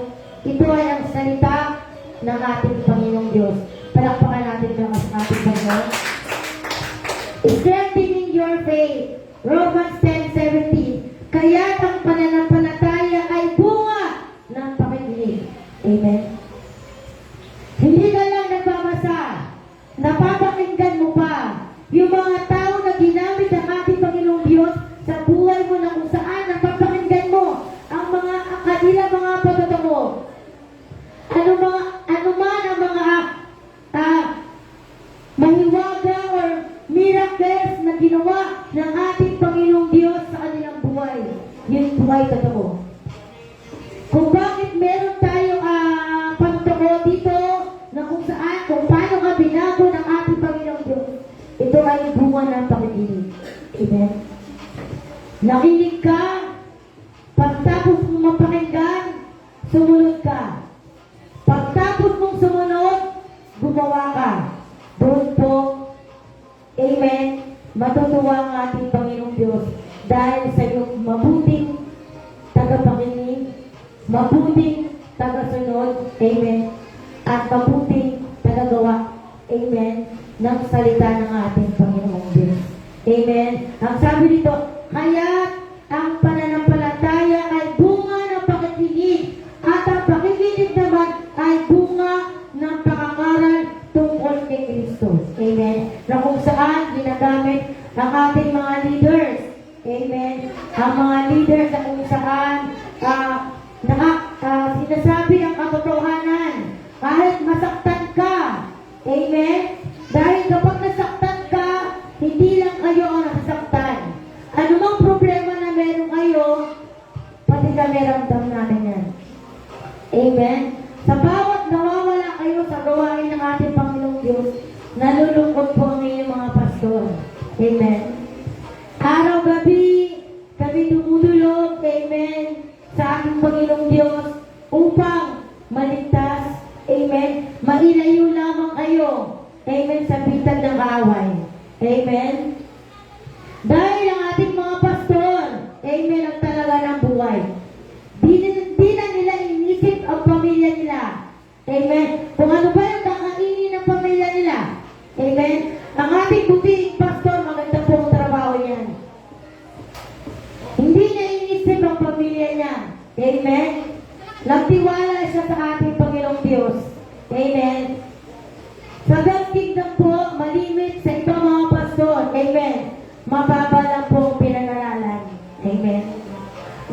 Ito ay ang salita ng ating Panginoong Diyos. Palakpakan natin malakas ang ating Panginoon. Strengthening your faith. Romans 10:17. Kaya ang pananampalataya ay bunga ng pakikinig. Amen. Hindi ka lang nagbabasa, napapakinggan mo pa yung mga tao na ginamit ng ating Panginoong Diyos sa buhay mo na kung saan napapakinggan mo ang mga kanilang mga pagtatamo. Ano man ang mga mahiwaga or miracles na ginawa ng ating Panginoong Diyos sa kanilang buhay. Yun buhay totoo. Kung bakit meron tayo pagtamo dito na kung saan, kung paano ka binago ng ating Panginoong Diyos, ito ay bunga ng pakikinig. Amen. Nakinig ka, pagtapos mong mapakinggan, sumunod ka. Pagtapos mong sumunod, gumawa ka. Doon po, amen, matutuwa ang ating Panginoong Diyos dahil sa iyong mabuting tagapakinig, mabuting tagasunod, amen, at mabuting tagagawa, amen, ng salita ng ating Panginoong Diyos. Amen. Ang sabi dito, kaya ang pananampalataya ay bunga ng pakikinig at ang pakikinig naman ay bunga ng pangangaral tungkol kay Kristo. Amen. Na kung saan ginagamit ang ating mga leaders. Amen. Ang mga leaders na kung saan sinasabi ang katotohanan. Kahit masaktan ka. Amen. Dahil kapag nasaktan ka, hindi lang kayo ang nasasaktan. Anumang problema na meron kayo, pati kami ramdam natin yan. Amen. Sa bawat nawawala kayo sa gawain ng ating Panginoong Diyos, nalulungkot po ang inyong mga pastor. Amen. Araw-gabi, kami tumutulog, amen, sa ating Panginoong Diyos upang maligtas, amen, mailayo lamang kayo, amen, sa bitag ng kaaway. Amen. Dahil ang ating mga pastor, amen, ang talaga ng buhay. Di na nila inisip ang pamilya nila. Amen. Kung ano ba yung kakainin ng pamilya nila. Amen. Ang ating buting pastor, maganda po ang trabaho niyan. Hindi niya inisip ang pamilya niya. Amen. Nagtiwala siya sa ating Panginoong Diyos. Amen. Sa God Kingdom po, malimit sa ibang mga pastor. Amen. Mababa lang po ang pinag-aralan. Amen.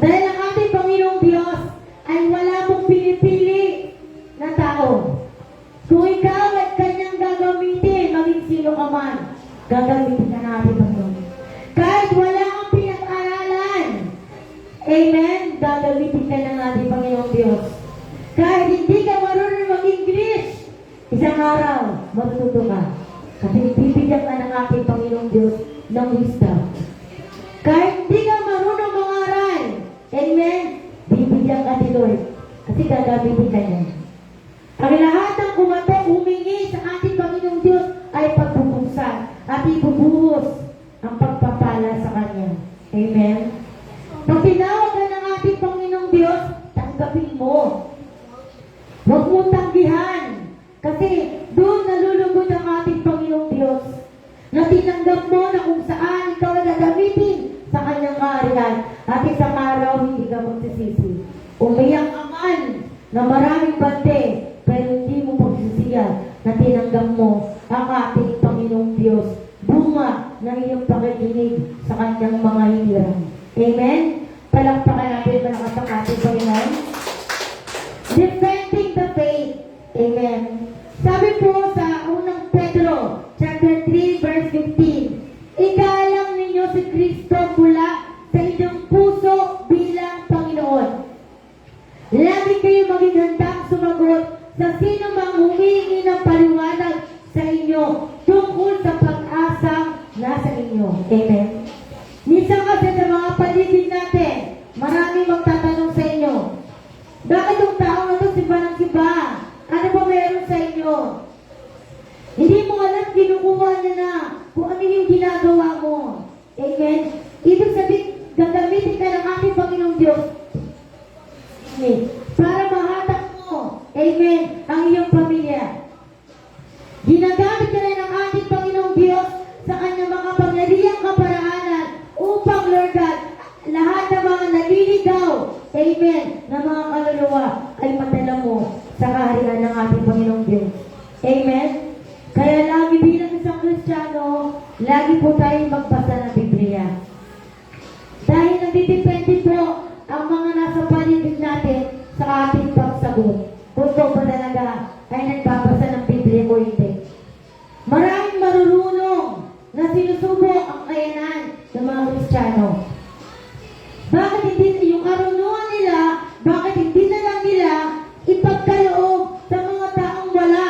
Dahil ang ating Panginoong Diyos ay wala pong pinili Kahit hindi ka marunong mag-English, isang araw, matututo ka. Kasi bibigyan ka ng ating Panginoong Diyos ng wisdom. Kahit hindi ka marunong mangaral, amen, bibigyan ka ni Lord. Kasi gagamitin ka niya. Ang lahat ng kumatok, humingi sa ating Panginoong Diyos ay pagbubuksan at ibubuhos ang pagpapala sa Kanya. Amen? Pag tinawag ka ng ating Panginoong Diyos, tanggapin mo. Huwag mo tanggihan. Kasi doon nalulugod ang ating Panginoong Diyos na tinanggap mo na kung saan ikaw ay gagamitin sa Kanyang kaharian at isang araw hindi ka magsisisi. Umiyak ka man na maraming bante pero hindi mo pagsisiya na tinanggap mo ang ating Panginoong Diyos. Bunga ng iyong pakikinig sa Kanyang mga hirang. Amen? Palakpakan natin malakas ang ating Panginoon. Defending the faith. Amen. Sabi po sa unang Pedro, chapter 3, verse 15, igalang ninyo si Kristo mula sa inyong puso bilang Panginoon. Lagi kayo maging handang sumagot sa sino mang humingi ng paliwanag sa inyo tungkol sa pag-asang nasa inyo. Amen. Minsan kasi sa mga paligid natin, maraming magtatanong sa inyo, bakit yung tao na ito siba ng siba? Ano ba meron sa inyo? Hindi mo alam, kinukuha niya na kung ano yung ginagawa mo. Amen? Ibig sabihin, gagamitin ka ng ating Panginoong Diyos. Amen. Para mahatak mo, amen, ang iyong pamilya. Ginagamit ka rin ng ating Panginoong Diyos sa kanyang mga pangyarihang kaparaanan upang, Lord God, lahat ng mga naliligaw, amen, na mga kaluluwa ay madala mo sa kaharian ng ating Panginoong Diyos. Amen? Kaya lagi bilang isang Kristiyano, lagi po tayo magbasa ng Biblia. Dahil nagdidepende po ang mga nasa paligid natin sa ating pagsagot. Kung ito ba talaga ay nagbabasa ng Biblia o hindi. Maraming marurunong na sinusubok ang kayanan ng mga Kristiyano. Bakit hindi yung karunungan nila, bakit hindi na lang nila ipagkaloob sa mga taong wala?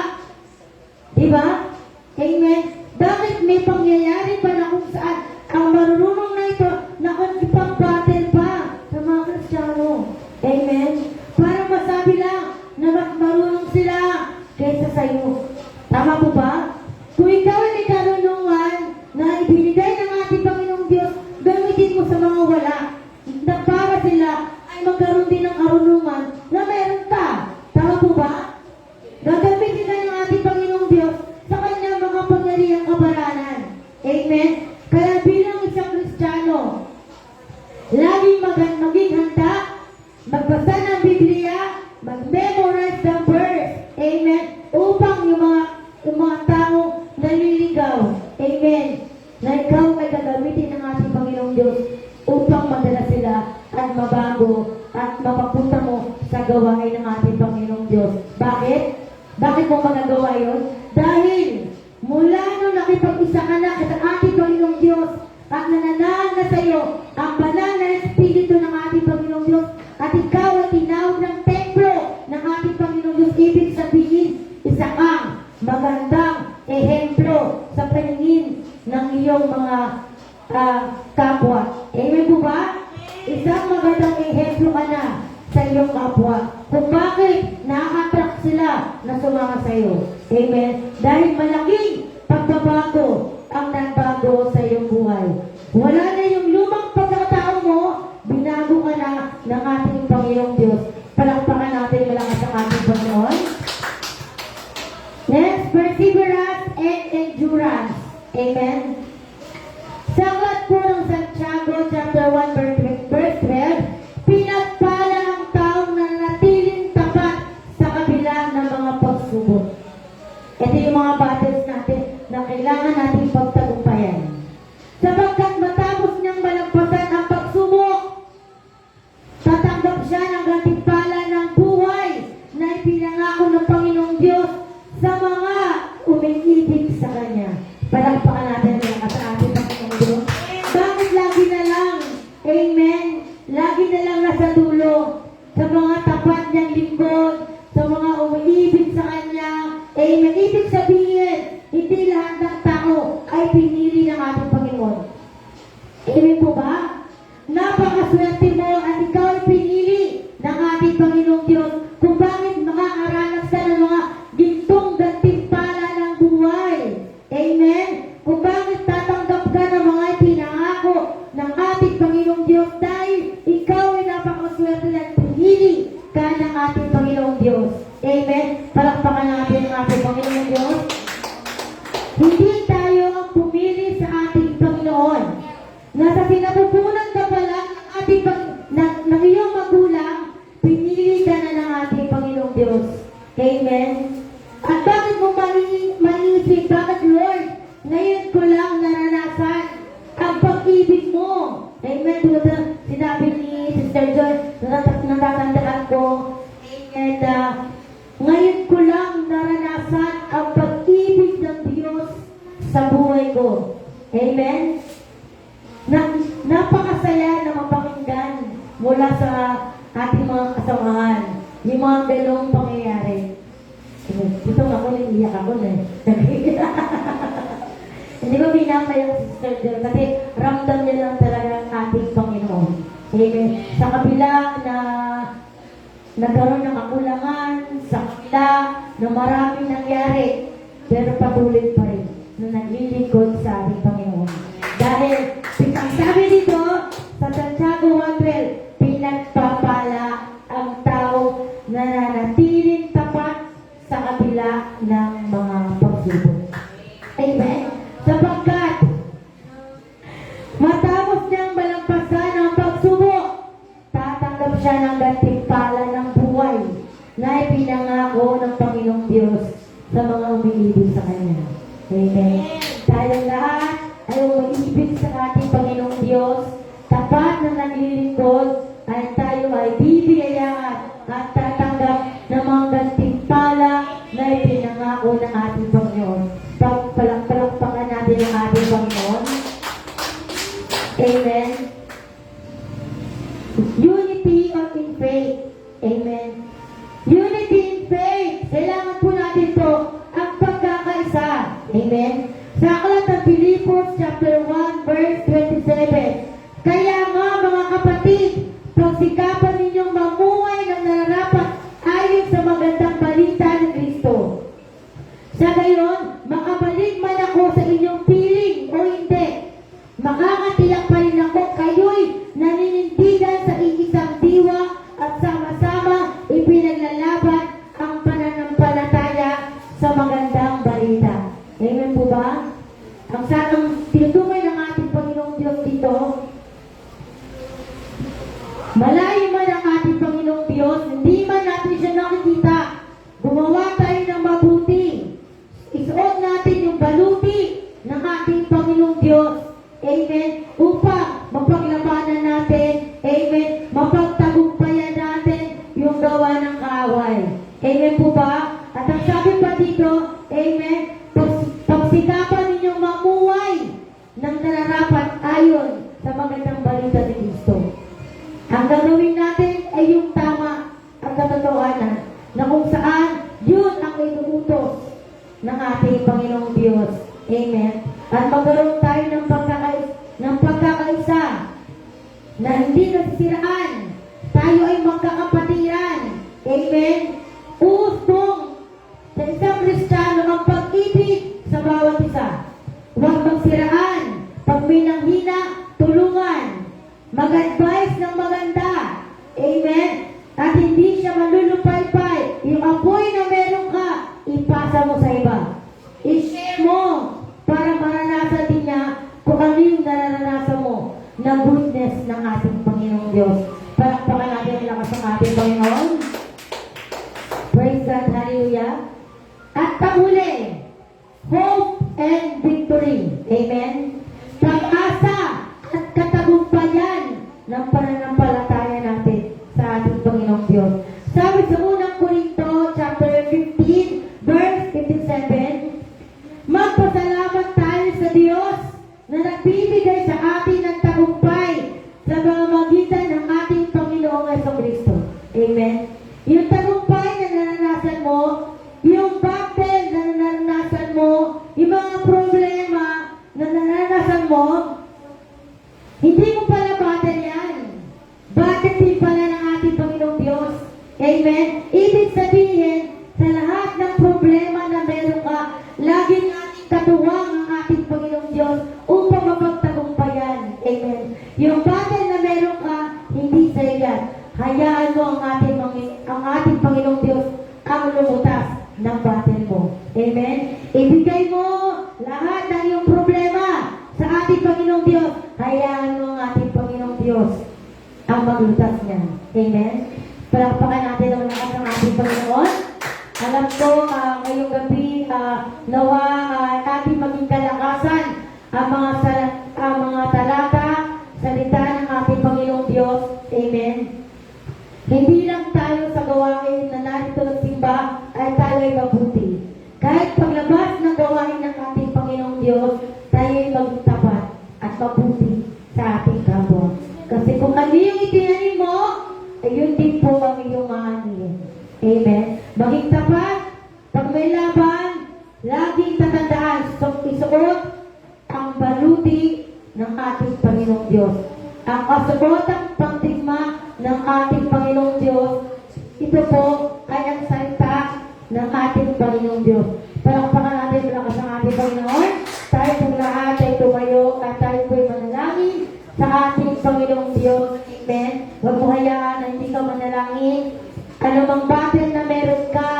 Diba? Amen? Bakit may pangyayari pa na kung saan ang marunong na ito nakikipag-battle pa sa mga Kristiyano? Amen? Para masabi lang na mas marunong sila kaysa sa'yo. Tama po ba? Kung ikaw ay may karunungan na ibinigay ng ating Panginoong Diyos, gamitin mo sa mga wala. Na para sila ay magkaroon din ng karunungan na meron ka. Tama po ba? Gagamitin ka ng ating Panginoong Diyos sa kanyang mga pangyarihang kaparaanan. Amen? Kaya bilang isang Kristiyano, laging maging handa, magbasa ng Biblia, mag-memorize the verse. Amen? Upang yung mga tao naliligaw. Amen? Na ikaw ay gagamitin ng ating Panginoong Diyos upang madala sila at mabago at mapapunta mo sa gawain ng ating Panginoong Diyos. Bakit? Bakit mo magagawa yun? Dahil mula nung nakipag-isa ka na sa ating Panginoong Diyos at nananahan na sa iyo ang banal na Espiritu ng ating Panginoong Diyos at ikaw ay tinawag ng templo ng ating Panginoong Diyos, ibig sabihin, isa kang magandang ehemplo sa paningin ng iyong mga kapwa. Amen po ba? Isang magandang ehemplo ka na sa iyong kapwa. Kung bakit na-attract sila na sumama sa iyo. Amen? Dahil malaking pagbabago ang nagbago sa iyong buhay. Wala na yung lumang pagkatao mo, binago ka na ng ating Panginoong Diyos. Palakpakan natin malakas ang ating Panginoon. Next, perseverance and endurance. Amen? Sa aklat po ng Santiago, chapter 1, verse 12, pinagpala ang taong nanatiling tapat sa kabila ng mga pagsubok. Ito yung mga battles natin na kailangan natin pagtagumpayan. Sapagkat matapos niyang malagpasan ang pagsubok, tatanggap siya ng gantimpala ng buhay na ipinangako ng Panginoong Diyos sa mga umiibig sa Kanya. Palakpakan natin ang sa ating Panginoong Diyos. Bakit lagi na lang, amen, lagi na lang nasa dulo sa mga tapat niyang lingkod, sa mga umiibig sa Kanya. Amen. Ibig sabihin, hindi lahat ng tao ay pinili ng ating Panginoon. Amen po ba? Napakaswerte mo at ikaw ay pinili ng ating Panginoong Diyos kung bakit makakaranas ka ng mga gintong gantimpala ng buhay. Amen? Kung bakit tatanggap ka ng mga pinangako ng ating Panginoong Diyos dahil ikaw ay napakaswerte at pinili ka ng ating Panginoong Diyos. Amen? Palakpakan natin ang ating Panginoong Diyos. Hindi tayo ang pumili sa ating Panginoon. Nasa pinapupunan ka pa lang ng ating ng iyong magulang, pinili ka na ng ating Panginoong Diyos. Amen? At bakit mo manisip? Bakit, Lord? Ngayon ko lang naranasan ang pag-ibig mo. Amen? Tulad na sinabi ni Sister Joy, natatandaan ko. Amen? Ngayon ko lang naranasan ang pag-ibig ng Diyos sa buhay ko. Amen? Napakasaya na mapakinggan mula sa ating mga kasamahan yung mga ganong pangyayari. Dito nga ako, naiiyak ako na hindi ko binamay ang Sister Joy kasi ramdam niya lang talaga ang ating Panginoon. Amen. Sa kabila na nagkaroon ng kakulangan, sa kabila na maraming nangyari, pero patuloy pa rin na naglilingkod sa ating Panginoon. Dahil, ang sabi dito sa Santiago 1:12, pinagpapala ang tao na nanatiling tapat sa kabila ng mga pagsubok. Amen? Sapagkat matapos niyang malampasan ang pagsubok, tatanggap siya ng gantimpala ng buhay na ipinangako ng Panginoong Diyos sa mga umiibig sa Kanya. Amen? Tayong lahat ay umiibig sa ating Panginoong Diyos, tapat na naglilingkod, ay tayo ay bibigayaan at tatanggap ng mga gantimpala na ipinangako ng ating Panginoon. Palakpakan natin ang ating Panginoon. Amen. Unity in faith. Amen. Unity in faith. Kailangan po natin to ang pagkakaisa. Amen. Sa aklat ng Filipos chapter 1 verse 27. Kaya nga mga kapatid, pagsikapan ninyong mamuhay ng nararapat ayon sa magandang balita ng Kristo. Sa gayon, makabalik man ako sa inyong piling o hindi, makakatiyak pa rin ako kayo'y naninindigan sa iisang diwa at sama-sama ipinaglalaban ang pananampalataya sa magandang balita. Amen po ba? Ang tinutukoy ng ating Panginoong Diyos dito, malayo man ang ating Panginoong Diyos, hindi man natin siya nakikita, gumawa tayo ng mabuti. Isuot natin yung baluti ng ating Panginoong Diyos. Amen. Upang mapaglabanan natin. Amen. Mapagtagumpayan natin yung gawa ng kaaway. Amen po ba? At ang sabi pa dito, amen, pagsikapan ninyong mamuhay ng nararapat ayon sa magandang balita ni Kristo. Ang gagawin natin ay yung tama at katotohanan na kung saan yun ang inuutos ng ating Panginoong Diyos. Amen. At magkaroon tayo ng pagkakaisa na hindi nasisiraan. Tayo ay magkakapatiran. Amen. Usbong sa isang Kristiyano ang pag-ibig sa bawat isa. Huwag magsiraan. Pag may nanghina, tulungan. Mag-advise ng maganda. Amen. At hindi siya malulupay-pay. Yung apoy na meron ka, ipasa mo sa iba. I-share mo para maranasan din niya kung ano yung naranasan mo na goodness ng ating Panginoong Diyos. Palakpakan natin ang lakas ng ating Panginoon. Praise God. Hallelujah. At panghuli, hope and victory. Amen. Pag-asa at katagumpayan ng pananampalataya natin sa ating Panginoong Diyos. Sabi sa unang Korinto, chapter 15, verse 57, magpasalamat tayo sa Diyos na nagbibigay sa atin ng tagumpay sa pamamagitan ng ating Panginoong Jesucristo. Amen. Yung tagumpay na mo, yung battle na naranasan mo, yung mga problema na naranasan mo, hindi mo pala battle yan. Battle din pala ng ating Panginoong Diyos. Amen? Ibig sabihin, sa lahat ng problema na meron ka, laging ating katuwang ang ating Panginoong Diyos upang mapagtagumpayan. Amen? Yung battle na meron ka, hindi sa yan. Hayaan mo ang ating Panginoong Diyos ang lumutas ng battle mo. Amen? Ibigay mo lahat ng iyong problema sa ating Panginoong Diyos. Hayaan mo ang ating Panginoong Diyos ang maglutas niya. Amen? Palakpakan natin ang lakas ng ating Panginoon. Alam ko, ngayong gabi, nawa ating maging kalakasan ang mga talata, salita ng ating Panginoong Diyos. Amen? Hindi lang tayo sa gawain na narito nagsimba ay tayo ay mabuti. Kahit paglabas ng gawain ng ating Panginoong Diyos, tayo ay magtapat at mabuti sa ating kapwa. Kasi kung ano yung itinanim mo, ay yun din po ang iyong maanin. Amen? Maging tapat, pag may laban, laging tatandaan, isuot ang baluti ng ating Panginoong Diyos. Ang kasugotang pangdigma ng ating Panginoong Diyos, ito po ay ang salita ng ating Panginoong Diyos. Palakpakan natin malakas ang ating Panginoon. Tayo pong lahat ay tumayo at tayo po'y manalangin sa ating Panginoong Diyos. Amen. Huwag mo hayaan na hindi ka manalangin. Anumang battle na meron ka,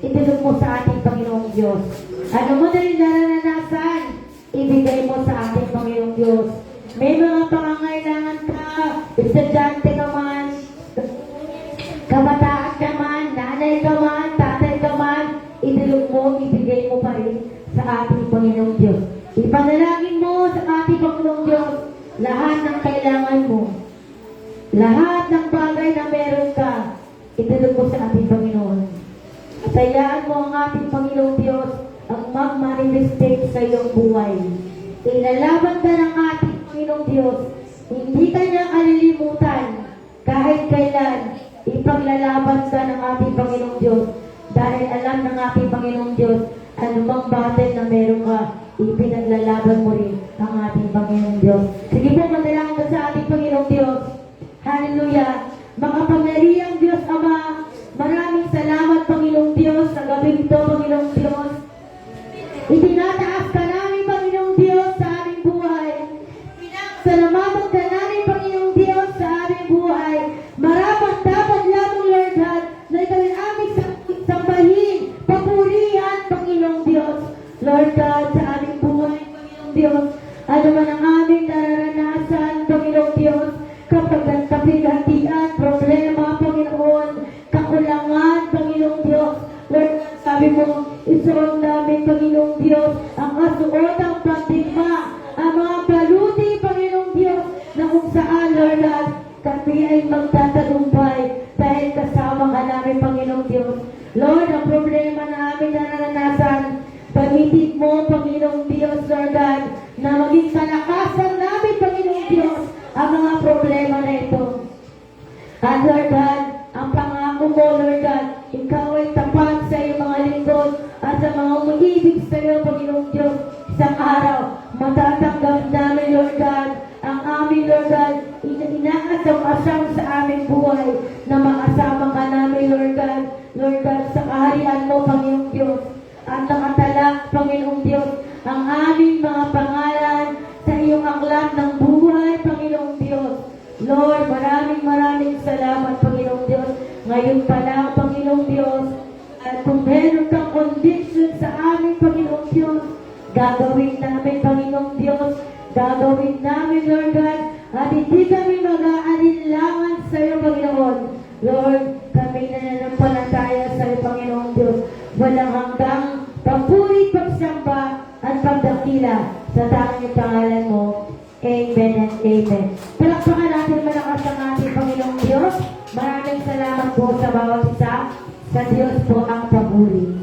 itulog mo sa ating Panginoong Diyos. Ano mo na rin naranasan, ibigay mo sa ating Panginoong Diyos. May mga pangangailangan ka, estudyante ka man, kabataan ka man, nanay ka man, tatay ka man, itulog mo, ibigay mo pa rin sa ating Panginoong Diyos. Ipanalangin mo sa ating Panginoong Diyos lahat ng kailangan mo. Lahat ng bagay na meron ka, itulog mo sa ating Panginoon. At hayaan mo ang ating Panginoong Diyos ang magmanifestate sa iyong buhay. Ilalaban ka ng ating Panginoong Diyos. Hindi ka niya kalilimutan kahit kailan. Ipaglalaban ka ng ating Panginoong Diyos. Dahil alam ng ating Panginoong Diyos, anumang battle na meron ka, ipinaglalaban mo rin ang ating Panginoong Diyos. Sige po, manalangin ka sa ating Panginoong Diyos. Hallelujah! Makapangyarihang Diyos Ama, maraming salamat Panginoong Diyos sa gabi ito, Panginoong Diyos. Itinataas ka namin, Panginoong Diyos, sa aming buhay. Salamatan ka namin, Panginoong Diyos, sa aming buhay. Marapat dapat lamang, Lord God, na ikaw ay aming sambahin, papurihan, Panginoong Diyos. Lord God, sa aming buhay, Panginoong Diyos, ano man ang aming nararanasan, Panginoong Diyos, kapag nagkapigatian, problema, Panginoon, kakulangan, Panginoong Diyos. Lord, sabi mo, isuot namin, Panginoong Diyos, ang kasuotang pagdigma, ang mga baluti, Panginoong Diyos, na kung saan, Lord God, kami ay magtatagumpay dahil kasama ka namin, Panginoong Diyos. Lord, ang problema na aming naranasan, pamitin mo, Panginoong Diyos, Lord God, na maging kalakasan namin, Panginoong Diyos, ang mga problema na ito. At Lord God, ang pangako mo, Lord God, ikaw ay tapat sa iyong mga lingkod at sa mga umibig sa iyo, Panginoong Diyos, isang araw, matatanggap namin, Lord God, ang aming, Lord God, inaasam-asam sa aming buhay na makasama ka namin, Lord God, sa kaharian mo, Panginoong Diyos, at nakatalak, Panginoong Diyos, ang aming mga pangalan sa iyong aklat ng buhay, Panginoong Diyos. Lord, maraming salamat, Panginoong Diyos. Ngayon pa lang, Panginoong Diyos, at kung meron kang condition sa aming Panginoong Diyos, gagawin namin, Panginoong Diyos, gagawin namin, Lord God, at hindi kami mag-aalinlangan sa iyo, Panginoon. Lord, kami nananampalataya sa iyo, Panginoong Diyos. Walang hanggang papuri, pagsamba, at pagdakila sa tanging pangalan mo. Amen and amen. Palakpakan natin malakas ang ating Panginoong Diyos. Maraming salamat po sa bawat isa. Sa Diyos po ang papuri.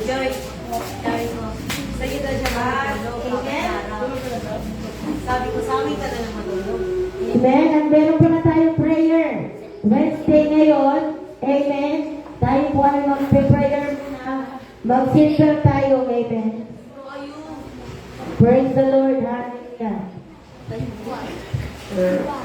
Joy, sabi mo. Sige daw siya. Amen. Sabi ko, sa amin ka na lang matulog. Amen. At meron pa na tayong prayer. Wednesday ngayon. Amen. Tayo po ay mag-prayer na. Mag-circle tayo. Amen. Praise the Lord. Hallelujah.